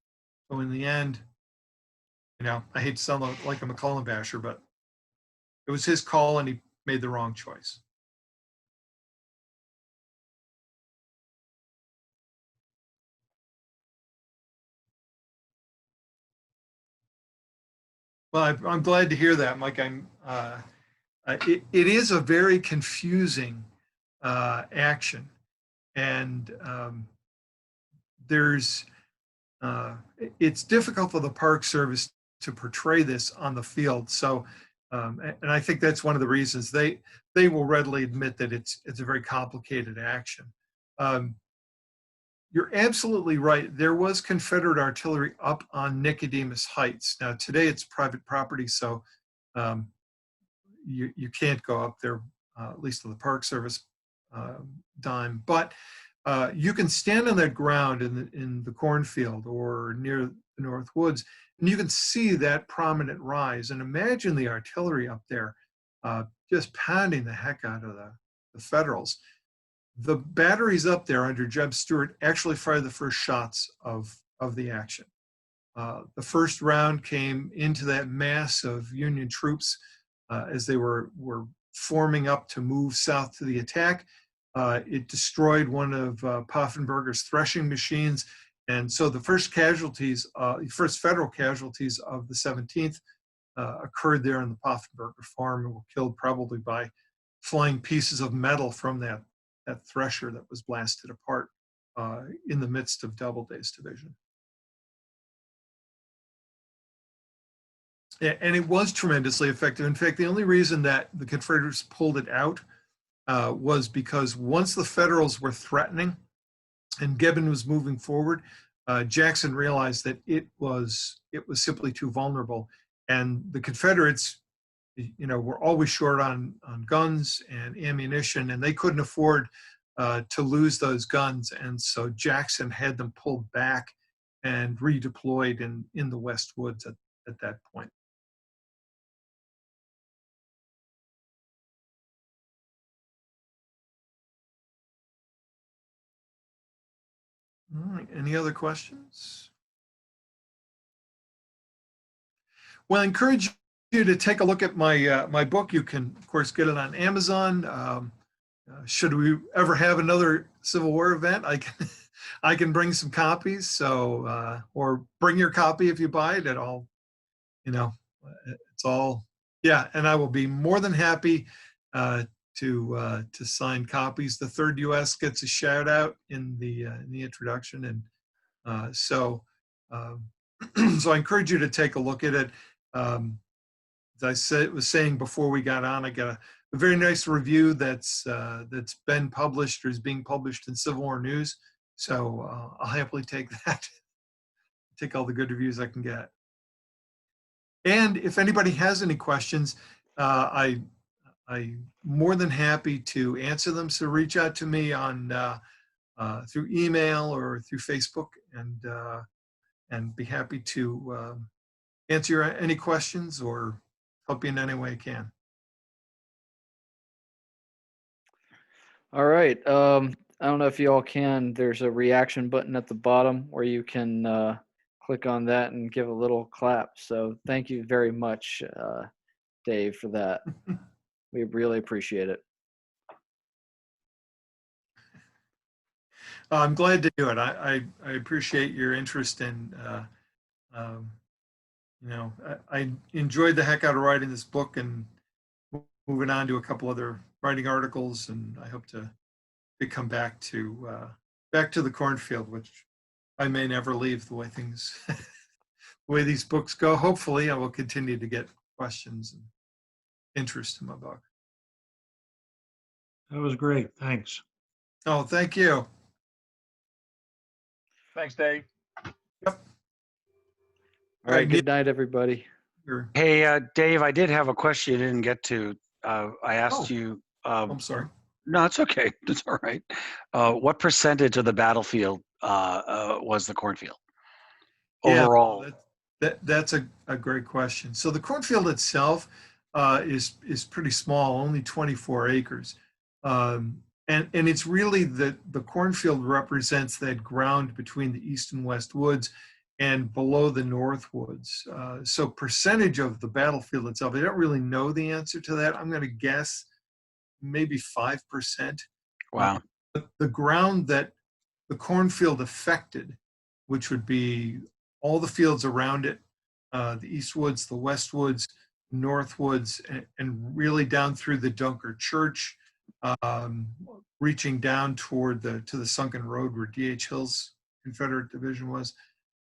Speaker 2: So in the end, I hate to sound like a McClellan basher, but it was his call and he made the wrong choice. Well, I'm glad to hear that, Mike. It is a very confusing action, and it's difficult for the Park Service to portray this on the field. So, and I think that's one of the reasons they will readily admit that it's a very complicated action. You're absolutely right. There was Confederate artillery up on Nicodemus Heights. Now today it's private property, so you can't go up there, at least on the Park Service dime. But you can stand on that ground in the cornfield or near the North Woods, and you can see that prominent rise. And imagine the artillery up there just pounding the heck out of the Federals. The batteries up there under Jeb Stuart actually fired the first shots of the action. The first round came into that mass of Union troops as they were forming up to move south to the attack. It destroyed one of Poffenberger's threshing machines. And so the first federal casualties of the 17th occurred there on the Poffenberger farm and were killed probably by flying pieces of metal from that thresher that was blasted apart in the midst of Doubleday's division. And it was tremendously effective. In fact, the only reason that the Confederates pulled it out was because once the Federals were threatening and Gibbon was moving forward, Jackson realized that it was simply too vulnerable. And the Confederates, were always short on guns and ammunition, and they couldn't afford to lose those guns. And so Jackson had them pulled back and redeployed in the West Woods at that point. All right, any other questions? Well, I encourage you to take a look at my book. You can, of course, get it on Amazon. Should we ever have another Civil War event, I can bring some copies. So, or bring your copy if you buy it. It's all, yeah. And I will be more than happy to sign copies. The 3rd U.S. gets a shout out in the introduction, and so I encourage you to take a look at it. as I was saying before we got on, I got a very nice review that's been published or is being published in Civil War News. So I'll happily take that. Take all the good reviews I can get. And if anybody has any questions, I'm more than happy to answer them. So reach out to me on through email or through Facebook, and be happy to answer any questions or help you in any way I can.
Speaker 3: All right. I don't know if you all can. There's a reaction button at the bottom where you can click on that and give a little clap. So thank you very much, Dave, for that. We really appreciate it.
Speaker 2: I'm glad to do it. I appreciate your interest in, I enjoyed the heck out of writing this book and moving on to a couple other writing articles, and I hope to come back to the cornfield, which I may never leave the way things, the way these books go. Hopefully I will continue to get questions and interest in my book.
Speaker 4: That was great. Thanks.
Speaker 2: Oh, thank you.
Speaker 5: Thanks, Dave.
Speaker 2: Yep.
Speaker 3: All right. Good night, everybody.
Speaker 5: Hey, Dave, I did have a question you didn't get to. I asked you.
Speaker 2: I'm sorry.
Speaker 5: No, it's okay. It's all right. What percentage of the battlefield was the cornfield overall?
Speaker 2: Yeah, that's a great question. So the cornfield itself is pretty small, only 24 acres. And it's really the cornfield represents that ground between the east and west woods and below the north woods. So percentage of the battlefield itself, I don't really know the answer to that. I'm going to guess maybe 5%.
Speaker 5: Wow.
Speaker 2: The ground that the cornfield affected, which would be all the fields around it, the east woods, the west woods, north woods, and really down through the Dunker Church, reaching down toward to the sunken road where D.H. Hill's Confederate division was.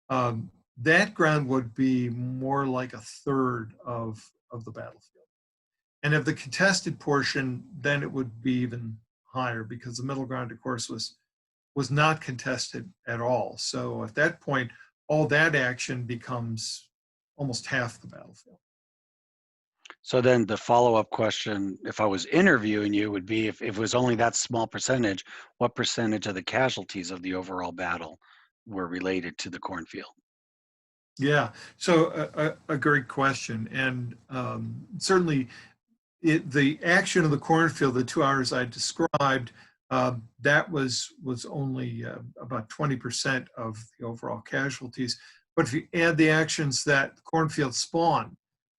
Speaker 2: That ground would be more like a third of the battlefield. And of the contested portion, then it would be even higher, because the middle ground, of course, was not contested at all. So at that point, all that action becomes almost half the battlefield.
Speaker 5: So then the follow-up question, if I was interviewing you, would be if it was only that small percentage, what percentage of the casualties of the overall battle were related to the cornfield?
Speaker 2: Yeah, so a great question. And certainly the action of the cornfield, the 2 hours I described, that was only about 20% of the overall casualties. But if you add the actions that the cornfield spawned,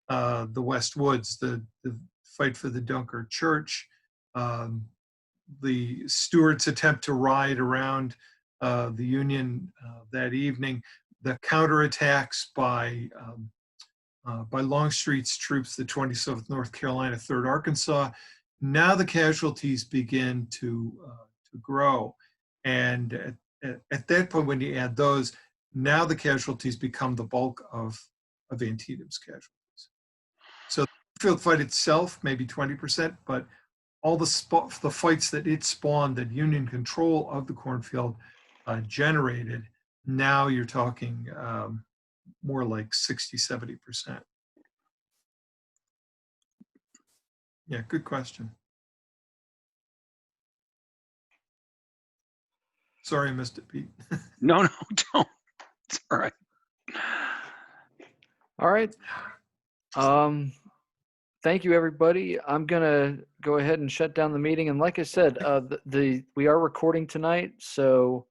Speaker 2: the West Woods, the fight for the Dunker Church, the Stuarts' attempt to ride around the Union that evening, the counterattacks by Longstreet's troops, the 27th North Carolina, 3rd Arkansas. Now the casualties begin to grow, and at that point, when you add those, now the casualties become the bulk of Antietam's casualties. So the field fight itself, maybe 20%, but all the fights that it spawned, that Union control of the cornfield generated, now you're talking more like 60-70%. Yeah, good question. Sorry I missed it, Pete.
Speaker 5: No, don't. It's all right.
Speaker 3: All right. Thank you, everybody. I'm gonna go ahead and shut down the meeting. And like I said, we are recording tonight, so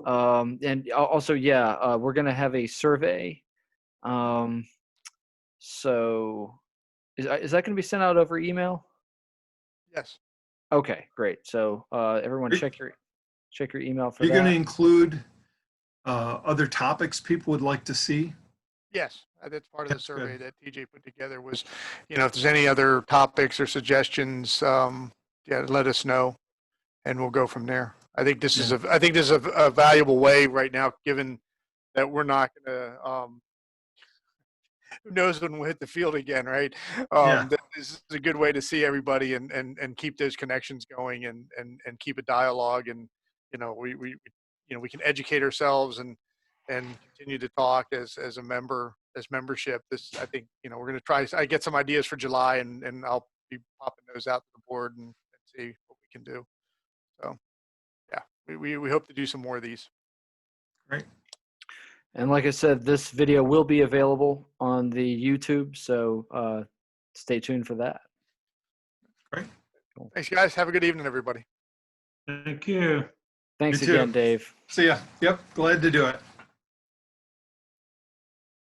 Speaker 3: and also, yeah, we're gonna have a survey. So is that gonna be sent out over email?
Speaker 1: Yes.
Speaker 3: Okay, great. So everyone, check your email for that.
Speaker 2: Are you going to include other topics people would like to see?
Speaker 1: Yes, that's part of the survey that TJ put together was, if there's any other topics or suggestions, yeah, let us know, and we'll go from there. I think this is a valuable way right now, given that we're not going to, who knows when we'll hit the field again, right?
Speaker 2: Yeah.
Speaker 1: This is a good way to see everybody and keep those connections going and keep a dialogue. And, we can educate ourselves and continue to talk as a member, as membership. This, I think, we're going to try, I get some ideas for July and I'll be popping those out to the board and see what we can do. So yeah, we hope to do some more of these.
Speaker 2: Great.
Speaker 3: And like I said, this video will be available on the YouTube, so stay tuned for that.
Speaker 2: Great.
Speaker 3: Cool.
Speaker 1: Thanks, guys. Have a good evening, everybody.
Speaker 4: Thank you.
Speaker 3: Thanks
Speaker 2: You too.
Speaker 3: again, Dave.
Speaker 2: See ya. Yep. Glad to do it.